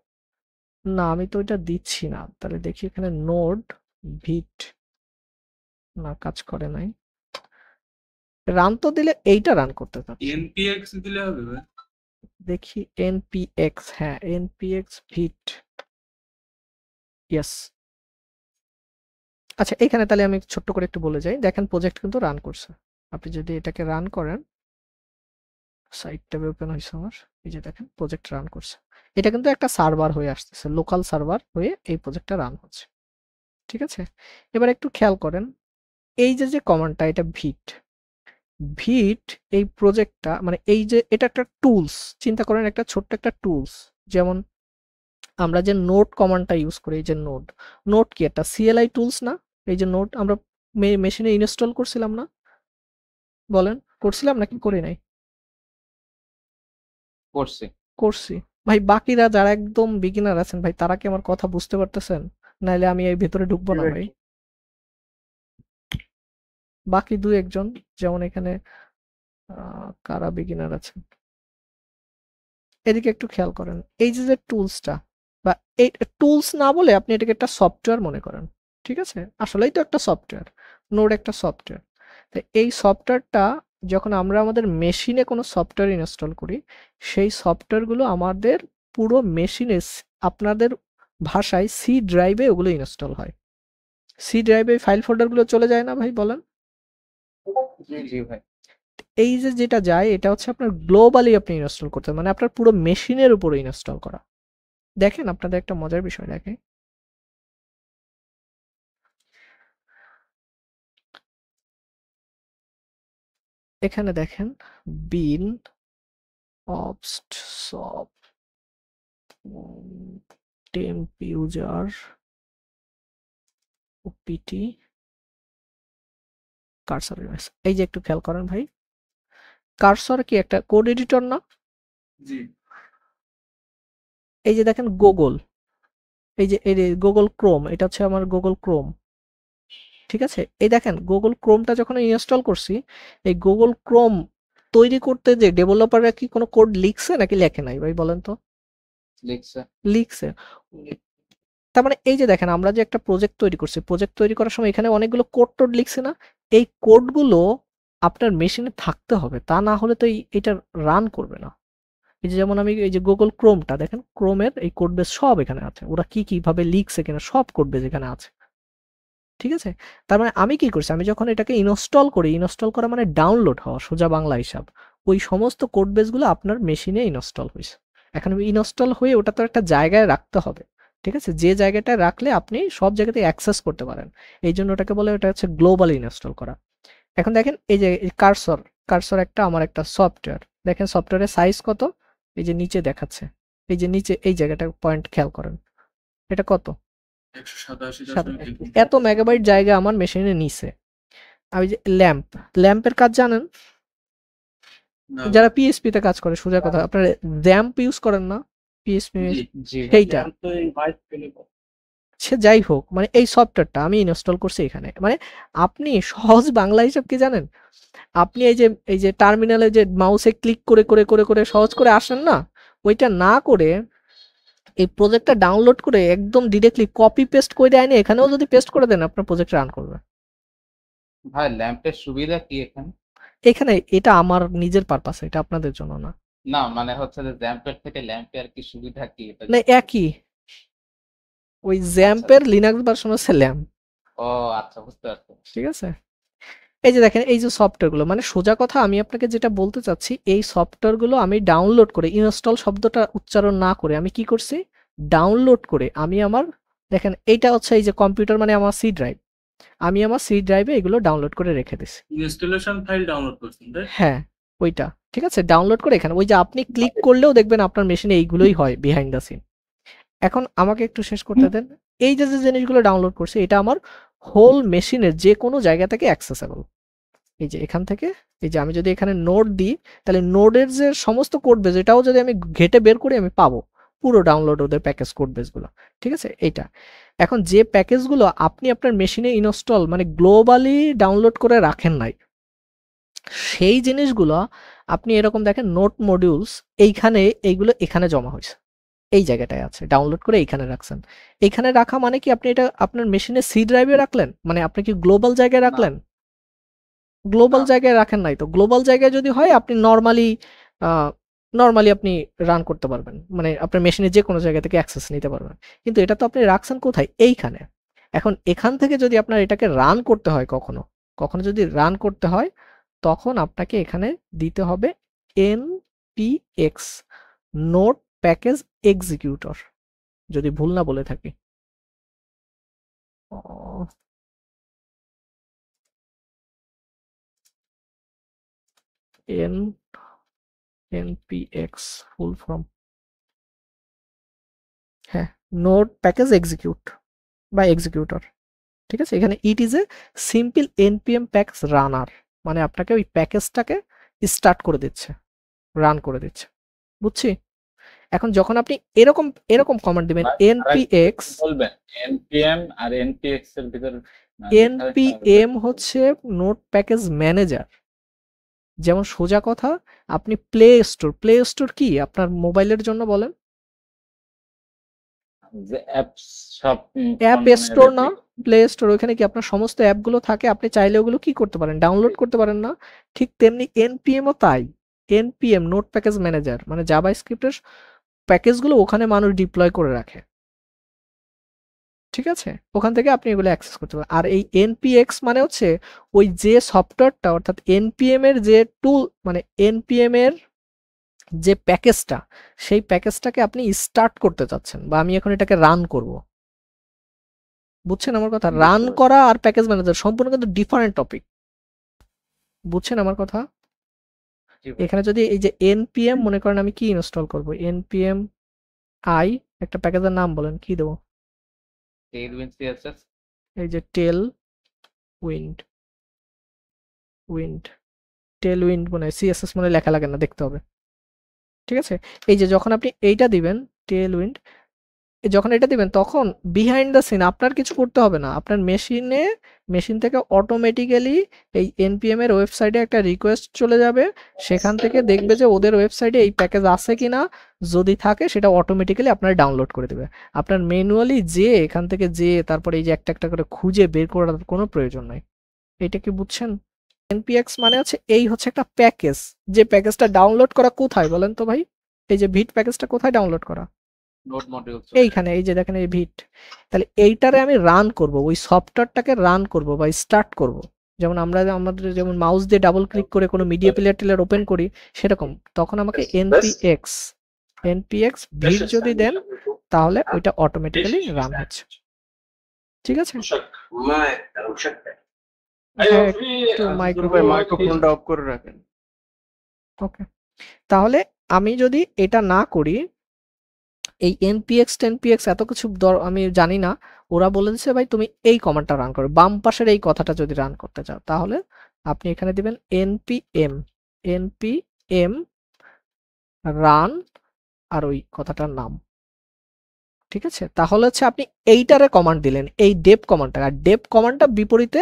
A: না আমি তো এটা দিচ্ছি না, তাহলে দেখি এখানে নোড ভিট, না কাজ করে নাই। রান তো দিলে এইটা রান করতে চাচ্ছি,
D: npx দিলে হবে ভাই?
A: দেখি npx, হ্যাঁ npx ভিট, ইয়েস। আচ্ছা এখানে তাহলে আমি ছোট্ট করে একটু বলে যাই, দেখেন প্রজেক্ট কিন্তু রান করছে। আপনি যদি এটাকে রান করেন, সাইট ট্যাবে ওপেন হয়েছে আমার, এই যে দেখেন প্রজেক্ট রান করছে। এটা কিন্তু একটা সার্ভার হয়ে আসতেছে, লোকাল সার্ভার হয়ে এই প্রজেক্টটা রান হচ্ছে। ঠিক আছে, এবার একটু খেয়াল করেন এই যে কমান্ডটা, এটা ভিট। ভিট এই প্রজেক্টটা, মানে এই যে এটা একটা টুলস, চিন্তা করেন একটা ছোট্ট একটা টুলস। যেমন আমরা যে নোট কমান্ডটা ইউজ করি, এই যে নোট, নোট কি একটা CLI টুলস না? এই যে নোট আমরা মেশিনে ইনস্টল করছিলাম না, বলেন করছিলাম নাকি করি নাই?
B: করছি।
A: করছি। ভাই বাকিরা যারা একদম বিগিনার আছেন ভাই, তারা কি আমার কথা বুঝতে পারতেছেন? নাইলে আমি এই ভেতরে ঢুকবো না ভাই। বাকি দুই একজন, যেমন এখানে কারা বিগিনার আছেন এদিকে একটু খেয়াল করেন। এই যে টুলসটা বা এই টুলস না বলে আপনি এটাকে একটা সফটওয়্যার মনে করেন, ঠিক আছে? আসলেই তো একটা সফটওয়্যার, নোড একটা সফটওয়্যার। তো এই সফটওয়্যারটা যখন আমরা আমাদের মেশিনে কোনো সফটওয়্যার ইনস্টল করি, সেই সফটওয়্যারগুলো আমাদের পুরো মেশিনে আপনাদের ভাষায় সি ড্রাইভে ওগুলো ইনস্টল হয়। সি ড্রাইভে ফাইল ফোল্ডারগুলো চলে যায় না ভাই, বলেন?
B: জি ভাই।
A: এই যে যেটা যায় এটা হচ্ছে আপনার গ্লোবালি আপনি ইনস্টল করতে মানে আপনার পুরো মেশিনের উপরে ইনস্টল করা। দেখেন আপনাদের একটা মজার বিষয় দেখে, এখানে দেখেন বিন অবস্ট সব টেম্প ইউজার ওপিটি কার্সর। এই যে একটু খেয়াল করেন ভাই, কার্সর কি একটা কোড এডিটর না?
D: জি
A: এই যে দেখেন গুগল, এই যে গুগল ক্রোম, এটা হচ্ছে আমার গুগল ক্রোম, ঠিক আছে? এই দেখেন গুগল ক্রোমটা যখন ইনস্টল করছি, এই গুগল ক্রোম তৈরি করতে যে ডেভেলপাররা কি কোনো কোড লিখছে নাকি লেখে নাই ভাই, বলেন তো?
B: লিখছে।
A: লিখছে। তার মানে এই যে দেখেন আমরা যে একটা প্রজেক্ট তৈরি করছি, প্রজেক্ট তৈরি করার সময় এখানে অনেকগুলো কোড টোড লিখছে না? এই কোডগুলো আপনার মেশিনে থাকতে হবে, তা না হলে তো এটা রান করবে না। এই যে যেমন আমি এই যে গুগল ক্রোমটা দেখেন, ক্রোমের এই কোড বেস সব এখানে আছে, ওরা কি কিভাবে লিখছে কিনা সব কোড বেস এখানে আছে, ঠিক আছে? তার মানে আমি কি করছি, আমি যখন এটাকে ইনস্টল করি, ইনস্টল করা মানে ডাউনলোড হওয়া, সোজা বাংলা হিসাব, ওই সমস্ত কোড বেসগুলো আপনার মেশিনে ইনস্টল হয়েছে। এখন ইনস্টল হয়ে ওটা তো একটা জায়গায় রাখতে হবে, ঠিক আছে? যে জায়গাটায় রাখলে আপনি সব জায়গাতে অ্যাক্সেস করতে পারেন, এই জন্য ওটাকে বলে ওটা হচ্ছে গ্লোবালি ইনস্টল করা। এখন দেখেন এই যে কার্সর, কার্সর একটা আমার একটা সফটওয়্যার, দেখেন সফটওয়্যারের সাইজ কত, এই যে নিচে দেখাচ্ছে, এই যে নিচে এই জায়গাটা পয়েন্ট খেয়াল করেন, এটা কত?
D: 187.3
A: এত মেগাবাইট জায়গা আমার মেশিনে নিছে। আমি যে ল্যাম্প, ল্যাম্পের কাজ জানেন?
D: না
A: যারা পিএসপি তে কাজ করে, সোজা কথা, আপনারা র্যাম্প ইউজ করেন না? পিএসপি
D: জি
B: জি ভাই।
A: সেইটা, সে যাই হোক, মানে এই সফটওয়্যারটা আমি ইনস্টল করছি এখানে। মানে আপনি সহজ বাংলা হিসাব কি জানেন? আপনি এই যে টার্মিনালে যে মাউসে ক্লিক করে করে করে করে সহজ করে আসেন না, ওইটা না করে এই প্রজেক্টটা ডাউনলোড করে একদম ডিরেক্টলি কপি পেস্ট করে দেয় না, এখানেও যদি পেস্ট করে দেন আপনার প্রজেক্ট রান করবে।
B: ভাই ল্যাম্পের সুবিধা কি এখানে?
A: এখানে এটা আমার নিজের পারপাস, এটা আপনাদের জন্য না।
B: না মানে হচ্ছে যে ল্যাম্পের থেকে ল্যাম্পে আর কি সুবিধা কি এটা
A: না
B: জানতে-
A: একই, ওই
B: আচ্ছা
A: জ্যাম্পের লিনাক্স ভার্সন হচ্ছে ল্যাম্প,
B: ও আচ্ছা বুঝতে পারছি।
A: ঠিক আছে? এই যে দেখেন এই যে সফটওয়্যারগুলো, মানে সোজা কথা আমি আপনাকে যেটা বলতে চাচ্ছি, এই সফটওয়্যারগুলো আমি ডাউনলোড করে, ইনস্টল শব্দটা উচ্চারণ না করে আমি কি করছি, ডাউনলোড করে আমি আমার, দেখেন এইটা হচ্ছে এই যে কম্পিউটার মানে আমার সি ড্রাইভ, আমি আমার সি ড্রাইভে এগুলো ডাউনলোড করে রেখে দিছি।
D: ইনস্টলেশন ফাইল ডাউনলোড করছেন তাই?
A: হ্যাঁ ওইটা, ঠিক আছে? ডাউনলোড করে এখানে ওই যে আপনি ক্লিক করলেও দেখবেন আপনার মেশিনে এইগুলোই হয় বিহাইন্ড দ্য সিন। এখন আমাকে একটু শেষ করতে দেন। এই যে যে জিনিসগুলো ডাউনলোড করছে এটা আমার হোল মেশিনের যে কোনো জায়গা থেকে অ্যাক্সেসেবল। এই যে এখান থেকে, এই যে আমি যদি এখানে নোড দিই, তাহলে নোডের যে সমস্ত কোড বেস এটাও যদি আমি ঘেটে বের করি আমি পাবো পুরো ডাউনলোড ওদের প্যাকেজ কোড বেসগুলো, ঠিক আছে? এইটা এখন যে প্যাকেজগুলো আপনি আপনার মেশিনে ইনস্টল মানে গ্লোবালি ডাউনলোড করে রাখেন নাই, সেই জিনিসগুলো আপনি এরকম দেখেন নোট মডিউলস, এইখানে এইগুলো এখানে জমা হয়েছে, এই জায়গাটায় আছে, ডাউনলোড করে এইখানে রাখছেন। এইখানে রাখা মানে কি আপনি এটা আপনার মেশিনে সি ড্রাইভে রাখলেন, মানে আপনি কি গ্লোবাল জায়গায়
B: না
A: রাখলেন? গ্লোবাল
B: না
A: জায়গায় রাখেন নাই তো। গ্লোবাল জায়গায় যদি হয় আপনি নরমালি আপনি রান করতে পারবেন, মানে আপনার মেশিনে যে কোনো জায়গা থেকে অ্যাক্সেস নিতে পারবেন। কিন্তু এটা তো আপনি রাখছেন কোথায়, এইখানে। এখন এখান থেকে যদি আপনার এটাকে রান করতে হয় কখনো কখনো যদি রান করতে হয়, তখন আপনাকে এখানে দিতে হবে npx নোট প্যাকেজ এক্সিকিউটর, যদি ভুল না বলে থাকি। npx ফুল ফর্ম, হ্যাঁ, নোট প্যাকেজ এক্সিকিউট বা এক্সিকিউটর, ঠিক আছে? এখানে it is a simple npm package runner, মানে আপনাকে ওই প্যাকেজটাকে স্টার্ট করে দিচ্ছে, রান করে দিচ্ছে, বুঝছি? এখন যখন আপনি এরকম এরকম কমান্ড দিবেন
E: ভাই আরেকটু
A: npx,
E: বলবেন npm আর npx এর ভিতর difference টা বলবেন?
A: npm হচ্ছে নোট প্যাকেজ ম্যানেজার, যেমন সোজা কথা, আপনি প্লে স্টোর কি আপনার মোবাইলের জন্য বলেন?
E: যে অ্যাপস সব
A: অ্যাপ স্টোর না, প্লে স্টোর। ওইখানে কি আপনার সমস্ত অ্যাপগুলো থাকে, আপনি চাইলে ওগুলো কি করতে পারেন, ডাউনলোড করতে পারেন না? ঠিক তেমনি এনপিএমও তাই। এনপিএম নোট প্যাকেজ ম্যানেজার মানে জাভাস্ক্রিপ্টের প্যাকেজগুলো ওখানে মানুষ ডিপ্লয় করে রাখে, ঠিক আছে? ওখান থেকে আপনি এগুলো অ্যাক্সেস করতে পারেন। আর এই এনপিএক্স মানে হচ্ছে ওই যে সফটওয়্যারটা, অর্থাৎ এনপিএম এর যে টুল, মানে এনপিএম এর যে প্যাকেজটা, সেই প্যাকেজটাকে আপনি স্টার্ট করতে চাচ্ছেন, বা আমি এখন এটাকে রান করব। বুঝছেন আমার কথা? রান করা আর প্যাকেজ ম্যানেজার সম্পূর্ণ কিন্তু ডিফারেন্ট টপিক। বুঝছেন আমার কথা? এখানে যদি এই যে এনপিএম মনে করেন আমি কি ইনস্টল করব, এনপিএম আই, একটা প্যাকেজের নাম বলেন, কি দেবো?
B: Tailwind CSS.
A: এই যে টেল উইন্ড মনে হয় সিএসএস মনে লেখা লাগে না, দেখতে হবে, ঠিক আছে? এই যে যখন আপনি এইটা দিবেন টেল উইন্ড, যখন এটা দিবেন তখন বিহাইন্ড দ্য সিন আপনার কিছু করতে হবে না। আপনার মেশিন থেকে অটোমেটিক্যালি এই এনপিএম এর ওয়েবসাইটে একটা রিকোয়েস্ট চলে যাবে, সেখান থেকে দেখবে যে ওদের ওয়েবসাইটে এই প্যাকেজ আছে কিনা, যদি থাকে সেটা অটোমেটিক্যালি আপনার ডাউনলোড করে দেবে। আপনার ম্যানুয়ালি এখান থেকে তারপরে এই যে একটা একটা করে খুঁজে বের করার কোনো প্রয়োজন নাই। এটা কি বুঝছেন? এনপিএক্স মানে হচ্ছে এই হচ্ছে একটা প্যাকেজ, যে প্যাকেজটা ডাউনলোড করা কোথায় বলেন তো ভাই? এই যে ভিট প্যাকেজটা কোথায় ডাউনলোড করা?
B: Node module.
A: এইখানে, এই যে দেখেন এই ভিট। তাহলে এইটারে আমি রান করব, ওই সফটওয়্যারটাকে রান করব বা স্টার্ট করব। যেমন আমাদের যেমন মাউস দিয়ে ডাবল ক্লিক করে কোনো মিডিয়া প্লেয়ার ওপেন করি, সেরকম তখন আমাকে এনপিএক্স ভিট যদি দেন, তাহলে ওইটা অটোমেটিক্যালি রান হচ্ছে, ঠিক আছে? একটু
D: মাইক্রোফোনটা অফ করে রাখেন।
A: ওকে, তাহলে আমি যদি এটা না করি, এই টেনপিএক্স এত কিছু আমি জানি না, ওরা বলে দিচ্ছে ভাই তুমি এই কমান্ডটা রান করো, বাম পাশের এই কথাটা যদি রান করতে চাও, তাহলে আপনি এখানে দিবেন npm রান আর ওই কথাটার নাম, ঠিক আছে? তাহলে হচ্ছে আপনি এইটারে কমান্ড দিলেন, এই ডেপ কমান্ডটা, আর ডেপ কমান্ডটা বিপরীতে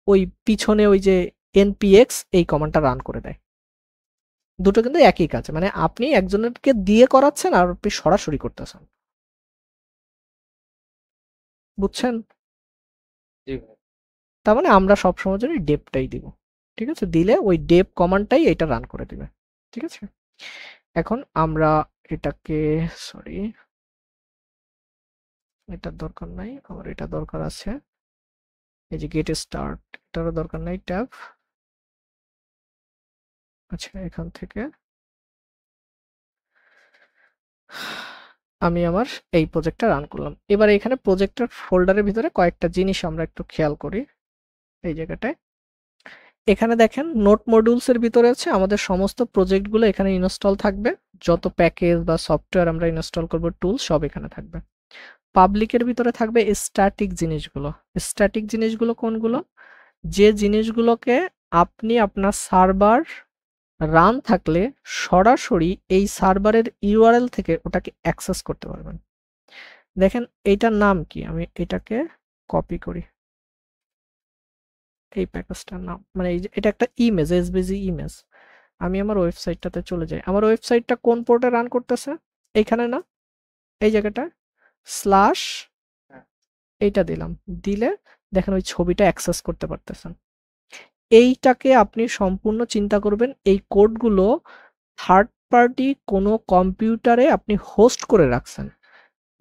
A: ওই পিছনে ওই যে npx এই কমান্ডটা রান করে দেয়। দুটো কিন্তু একই কাজ, মানে আপনি একজনকে দিয়ে করাচ্ছেন আর আপনি সরাসরি করতেছেন। বুঝছেন? তার মানে আমরা সবসময় জন্য ডেপটাই দিব, ঠিক আছে? দিলে ওই ডেপ কমান্ডটাই এটা রান করে দিবে, ঠিক আছে? এখন আমরা এটাকে, সরি এটার দরকার নাই, আমার এটা দরকার আছে, এই যে গেট স্টার্ট, এটারও দরকার নাই, ট্যাব। আচ্ছা, এখান থেকে আমি আমার এই প্রজেক্টটা রান করলাম। এবার এখানে প্রজেক্টের ফোল্ডারের ভিতরে কয়েকটা জিনিস আমরা একটু খেয়াল করি। এই জায়গাটায় এখানে দেখেন নোট মডিউলস এর ভিতরে আছে আমাদের সমস্ত প্রজেক্টগুলো এখানে ইনস্টল থাকবে, যত প্যাকেজ বা সফটওয়্যার আমরা ইনস্টল করব, টুল সব এখানে থাকবে। পাবলিকের ভিতরে থাকবে স্ট্যাটিক জিনিসগুলো কোনগুলো? যে জিনিসগুলোকে আপনি আপনার সার্ভার রান থাকলে সরাসরি এই সার্ভারের ইউআরএল থেকে ওটাকে অ্যাক্সেস করতে পারবেন। দেখেন এইটার নাম কি, আমি এটাকে কপি করি, এই প্যাকেজটার নাম, মানে এই যে এটা একটা ইমেজ, এসভিজি ইমেজ। আমি আমার ওয়েবসাইটটাতে চলে যাই, আমার ওয়েবসাইটটা কোন পোর্টে রান করতেছে? এইখানে না, এই জায়গাটা স্ল্যাশ এইটা দিলাম, দিলে দেখেন ওই ছবিটা অ্যাক্সেস করতে পারতেছেন। এইটাকে আপনি সম্পূর্ণ চিন্তা করবেন, এই কোডগুলো থার্ড পার্টি কোনো কম্পিউটারে আপনি হোস্ট করে রাখছেন।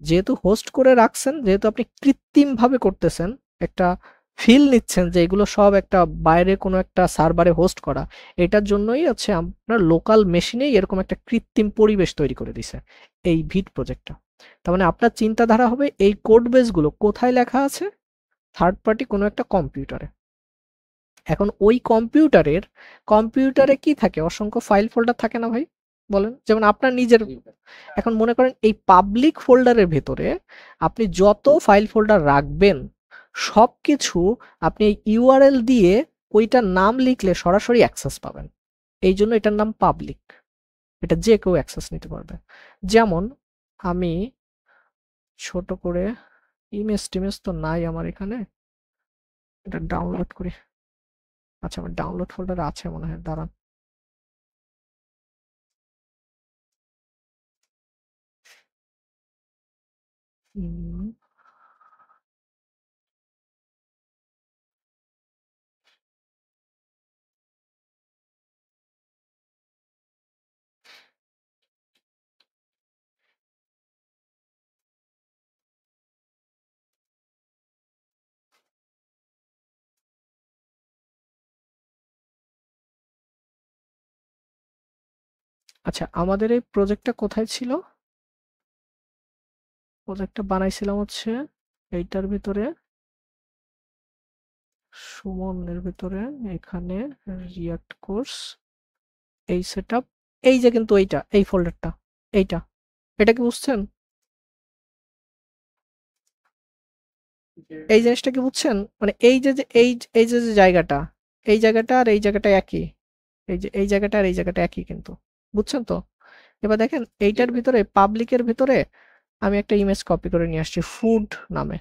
A: যেহেতু হোস্ট করে রাখছেন, যেহেতু আপনি কৃত্রিমভাবে করতেছেন, একটা ফিল নিচ্ছেন যে এগুলো সব একটা বাইরে কোনো একটা সার্ভারে হোস্ট করা, এটার জন্যই হচ্ছে আপনার লোকাল মেশিনেই এরকম একটা কৃত্রিম পরিবেশ তৈরি করে দিছে এই ভিট প্রজেক্টটা। তার মানে আপনার চিন্তাধারা হবে এই কোড বেসগুলো কোথায় লেখা আছে? থার্ড পার্টি কোনো একটা কম্পিউটারে। এখন ওই কম্পিউটারে কি থাকে? অসংখ্য ফাইল ফোল্ডার থাকে না ভাই, বলেন? যেমন আপনার নিজের, এখন মনে করেন এই পাবলিক ফোল্ডারের ভেতরে আপনি যত ফাইল ফোল্ডার রাখবেন সবকিছু আপনি এই ইউআরএল দিয়ে ওইটার নাম লিখলে সরাসরি অ্যাক্সেস পাবেন। এই জন্য এটার নাম পাবলিক, এটা যে কেউ অ্যাক্সেস নিতে পারবে। যেমন আমি ছোট করে ইমেজ তো নাই আমার এখানে, এটা ডাউনলোড করি। আচ্ছা, আমার ডাউনলোড ফোল্ডারে আছে মনে হয়, দাঁড়ান হুম, আচ্ছা আমাদের এই প্রজেক্টটা কোথায় ছিল? প্রজেক্টটা বানাইছিলাম হচ্ছে এইটার ভিতরে, সুমনের ভিতরে, এখানে রিয়াক্ট কোর্স, এই সেটআপ, এই যে কিন্তু এইটা, এই ফোল্ডারটা, এইটা, এটা কি বুঝছেন? এই জিনিসটা কি বুঝছেন? মানে এই যে জায়গাটা, এই জায়গাটা আর এই জায়গাটা একই, এই যে এই জায়গাটা আর এই জায়গাটা একই কিন্তু, বুঝছেন তো? এবার দেখেন এইটার ভিতরে, পাবলিকের ভিতরে আমি একটা ইমেজ কপি করে নিয়ে আসছি ফুড নামে,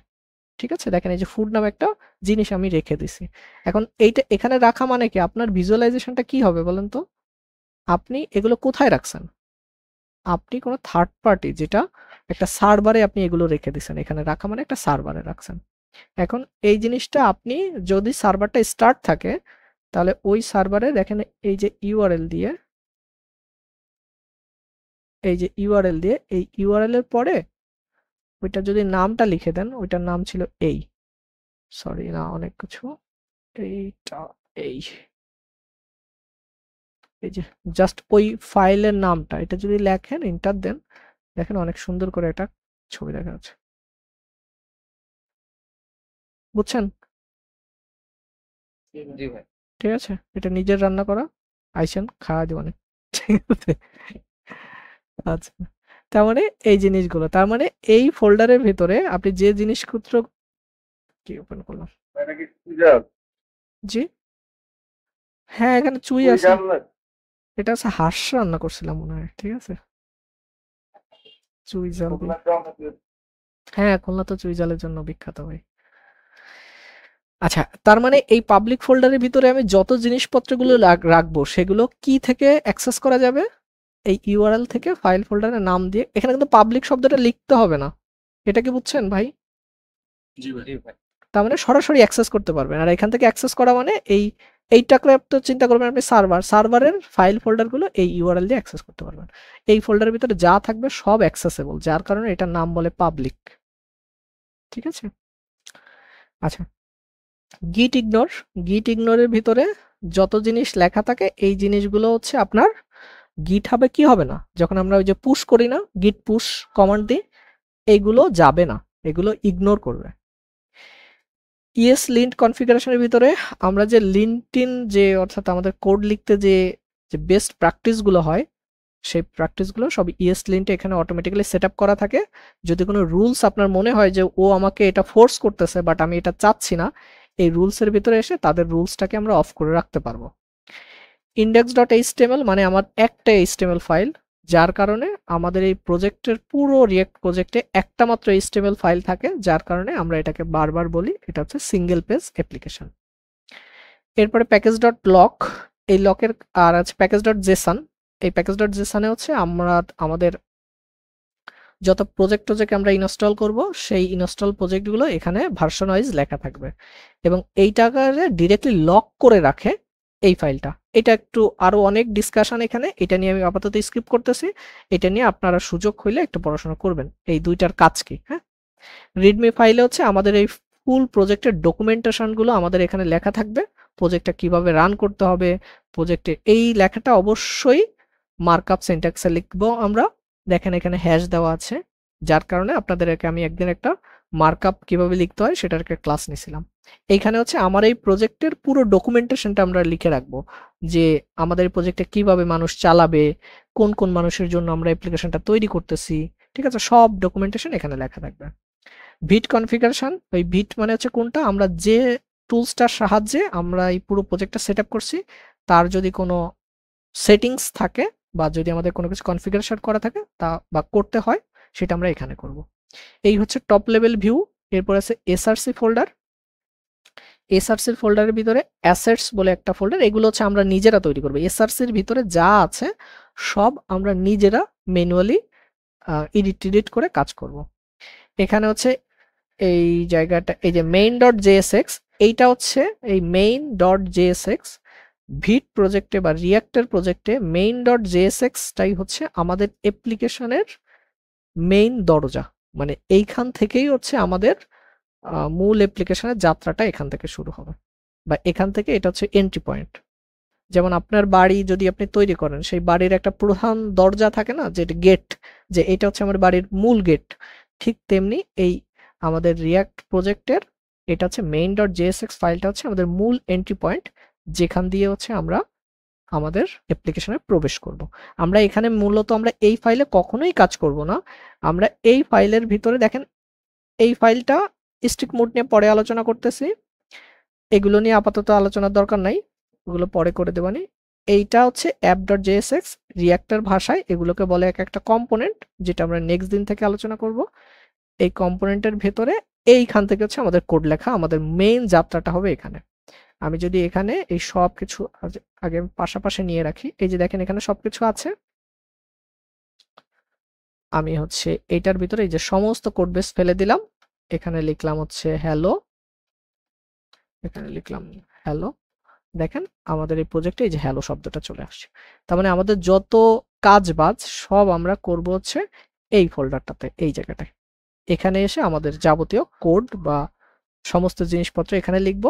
A: ঠিক আছে? দেখেন এই যে ফুড নামে একটা জিনিস আমি রেখে দিছি। এখন এইটা এখানে রাখা মানে কি, আপনার ভিজুয়ালাইজেশনটা কি হবে বলেন তো? আপনি এগুলো কোথায় রাখছেন? আপনি কোনো থার্ড পার্টি, যেটা একটা সার্ভারে আপনি এগুলো রেখে দিছেন, এখানে রাখা মানে একটা সার্ভারে রাখছেন। এখন এই জিনিসটা আপনি যদি সার্ভারটা স্টার্ট থাকে, তাহলে ওই সার্ভারে দেখেন এই যে ইউআরএল দিয়ে, এই যে ইউআরএল দিয়ে, এই ইউআরএল এর পরে ওইটা যদি নামটা লিখে দেন, ওইটার নাম ছিল এই, সরি না অনেক কিছু, এইটা, এই এই যে জাস্ট ওই ফাইলের নামটা, এটা যদি লেখেন, এন্টার দেন, দেখেন অনেক সুন্দর করে একটা ছবি দেখা যাচ্ছে, বুঝছেন?
B: জি ভাই।
A: ঠিক আছে, এটা নিজের রান্না করা, আইসেন খাওয়া দিব অনেক, ঠিক আছে? আচ্ছা, তার মানে এই জিনিসগুলো, তার মানে এই ফোল্ডারের ভিতরে আপনি যে জিনিসপত্র, কি ওপেন করলাম,
D: এটা কি সুজাব?
A: জি হ্যাঁ এখানে চুই আছে,
D: সুজাব না?
A: এটা হচ্ছে হাঁস রান্না করছিলাম মনে হয়, ঠিক আছে? চুই জাল দিয়ে,
D: খুলনা তো আমাদের
A: হ্যাঁ খুলনা তো চুই জালের জন্য বিখ্যাত ভাই। আচ্ছা, তার মানে এই পাবলিক ফোল্ডারের ভিতরে আমি যত জিনিসপত্রগুলো রাখবো সেগুলো কি থেকে অ্যাক্সেস করা যাবে? এই ইউআরএল থেকে ফাইল ফোল্ডারের নাম দিয়ে, এখানে কিন্তু পাবলিক শব্দটা লিখতে হবে না, এটা কি বুঝছেন ভাই?
B: জি ভাই।
A: তার মানে সরাসরি অ্যাক্সেস করতে পারবেন। আর এখান থেকে অ্যাক্সেস করা মানে এইটাকে তো চিন্তা করবেন আপনি সার্ভারের ফাইল ফোল্ডারগুলো এই ইউআরএল দিয়ে অ্যাক্সেস করতে পারবেন। এই ফোল্ডারের ভিতরে যা থাকবে সব অ্যাক্সেসেবল, যার কারণে এটার নাম বলে পাবলিক, ঠিক আছে? আচ্ছা, গিট ইগনোরের ভিতরে যত জিনিস লেখা থাকে, এই জিনিসগুলো হচ্ছে আপনার গিট হাবে কি হবে না, যখন আমরা ওই যে পুশ করি না, গিট পুশ কমান্ড দিই, এইগুলো যাবে না, এগুলো ইগনোর করবে। লিন্ট কনফিগারেশনের ভিতরে আমরা যে লিন্টিন, যে অর্থাৎ আমাদের কোড লিখতে যে বেস্ট প্র্যাকটিসগুলো হয়, সেই প্র্যাকটিসগুলো সব লিন্টে এখানে অটোমেটিক্যালি সেট আপ করা থাকে। যদি কোনো রুলস আপনার মনে হয় যে ও আমাকে এটা ফোর্স করতেছে বাট আমি এটা চাচ্ছি না, এই রুলসের ভিতরে এসে তাদের রুলসটাকে আমরা অফ করে রাখতে পারবো। index.html মানে আমার একটা HTML ফাইল, যার কারণে আমাদের এই প্রজেক্টের পুরো রিয়েক্ট প্রজেক্টে একটা মাত্র HTML ফাইল থাকে, যার কারণে আমরা এটাকে বারবার বলি এটা হচ্ছে সিঙ্গেল পেজ অ্যাপ্লিকেশন। এরপরে প্যাকেজ.লক, এই লকের, আর আছে প্যাকেজ.json, এই প্যাকেজ.json হচ্ছে আমরা আমাদের যত প্রজেক্ট আমরা ইনস্টল করব, সেই ইনস্টল প্রজেক্টগুলো এখানে ভার্সন ওয়াইজ লেখা থাকবে এবং এইটাকে ডিরেক্টলি লক করে রাখে এই ফাইলটা। এটা একটু আরো অনেক ডিসকাশন এখানে, এটা নিয়ে আমি আপাতত স্কিপ করতেছি, এটা নিয়ে আপনারা সুযোগ হইলে একটু পড়াশোনা করবেন এই দুইটার কাজ কি। হ্যাঁ, রিডমি ফাইলে হচ্ছে আমাদের এই ফুল প্রজেক্টের ডকুমেন্টেশনগুলো আমাদের এখানে লেখা থাকবে, প্রজেক্টটা কিভাবে রান করতে হবে, প্রজেক্টে এই লেখাটা অবশ্যই মার্কআপ সিনট্যাক্সে লিখবো আমরা। দেখেন এখানে হ্যাশ দেওয়া আছে, যার কারণে আপনাদেরকে আমি একদিন একটা মার্কআপ কিভাবে লিখতে হয় সেটার একটা ক্লাস নিয়েছিলাম। এইখানে হচ্ছে আমার এই প্রজেক্টের পুরো ডকুমেন্টেশনটা আমরা লিখে রাখবো, যে আমাদের এই প্রজেক্টে কিভাবে মানুষ চালাবে, কোন কোন মানুষের জন্য আমরা অ্যাপ্লিকেশনটা তৈরি করতেছি, ঠিক আছে? সব ডকুমেন্টেশন এখানে লেখা থাকবে। ভিট কনফিগারেশন, ওই ভিট মানে হচ্ছে কোনটা, আমরা যে টুলসটার সাহায্যে আমরা এই পুরো প্রজেক্টটা সেট আপ করছি, তার যদি কোনো সেটিংস থাকে বা যদি আমাদের কোনো কিছু কনফিগারেশন করা থাকে তা বা করতে হয়, সেটা আমরা এখানে করব। এই হচ্ছে টপ লেভেল ভিউ। এরপর আছে এসআরসি ফোল্ডার। এসআরসির ফোল্ডারের ভিতরে অ্যাসেটস বলে একটা ফোল্ডার, এগুলো হচ্ছে আমরা নিজেরা তৈরি করবো। এসআরসির ভিতরে যা আছে সব আমরা নিজেরা ম্যানুয়ালি এডিট করে কাজ করব। এখানে হচ্ছে এই জায়গাটা, এই যে main.jsx, এইটা হচ্ছে এই main.jsx ভিট প্রজেক্টে বা রিঅ্যাক্টর প্রজেক্টে main.jsx টাই হচ্ছে আমাদের অ্যাপ্লিকেশনের মেইন দরজা। মানে এইখান থেকেই হচ্ছে আমাদের মূল অ্যাপ্লিকেশনের যাত্রাটা এখান থেকে শুরু হবে, বা এখান থেকে এটা হচ্ছে এন্ট্রি পয়েন্ট। যেমন আপনার বাড়ি যদি আপনি তৈরি করেন, সেই বাড়ির একটা প্রধান দরজা থাকে না, যে গেট, যে এটা হচ্ছে আমার বাড়ির মূল গেট, ঠিক তেমনি এই আমাদের রিঅ্যাক্ট প্রজেক্টের এটা হচ্ছে main.jsx ফাইলটা হচ্ছে আমাদের মূল এন্ট্রি পয়েন্ট, যেখান দিয়ে হচ্ছে আমরা আমাদের অ্যাপ্লিকেশনে প্রবেশ করব। আমরা এখানে মূলত আমরা এই ফাইলে কখনোই কাজ করব না। আমরা এই ফাইলের ভিতরে দেখেন, এই ফাইলটা স্টিক মোড নিয়ে পরে আলোচনা করতেছি, এগুলো নিয়ে আপাতত আলোচনার দরকার নাই, ওগুলো পরে করে দেবানি। এইটা হচ্ছে app.jsx রিঅ্যাক্টর ভাষায়, এগুলোকে বলে এক একটা কম্পোনেন্ট, যেটা আমরা নেক্সট দিন থেকে আলোচনা করব। এই কম্পোনেন্টের ভেতরে এইখান থেকে হচ্ছে আমাদের কোড লেখা, আমাদের মেইন যাত্রাটা হবে এখানে। আমি যদি এখানে এই সব কিছু আগে পাশাপাশি নিয়ে রাখি, এই যে দেখেন এখানে সবকিছু আছে, আমি হচ্ছে এইটার ভিতরে এই যে সমস্ত কোড বেস ফেলে দিলাম, এখানে লিখলাম হচ্ছে হ্যালো, এখানে লিখলাম হ্যালো, দেখেন আমাদের এই প্রজেক্টে এই যে হ্যালো শব্দটা চলে আসছে। তার মানে আমাদের যত কাজ বাজ সব আমরা করব হচ্ছে এই ফোল্ডারটাতে, এই জায়গাটায়। এখানে এসে আমাদের যাবতীয় কোড বা সমস্ত জিনিসপত্র এখানে লিখব,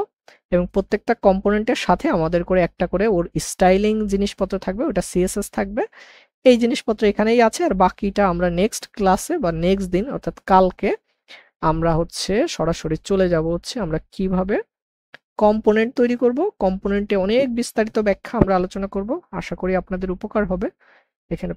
A: এবং প্রত্যেকটা কম্পোনেন্টের সাথে আমাদের করে একটা করে ওর স্টাইলিং জিনিসপত্র থাকবে, ওটা সিএসএস থাকবে। এই জিনিসপত্র এখানেই আছে, আর বাকিটা আমরা নেক্সট ক্লাসে বা নেক্সট দিন অর্থাৎ কালকে আমরা হচ্ছে সরাসরি চলে যাব হচ্ছে আমরা কিভাবে কম্পোনেন্ট তৈরি করব। কম্পোনেন্টে অনেক বিস্তারিত ব্যাখ্যা আমরা আলোচনা করব, আশা করি আপনাদের উপকার হবে। এখানে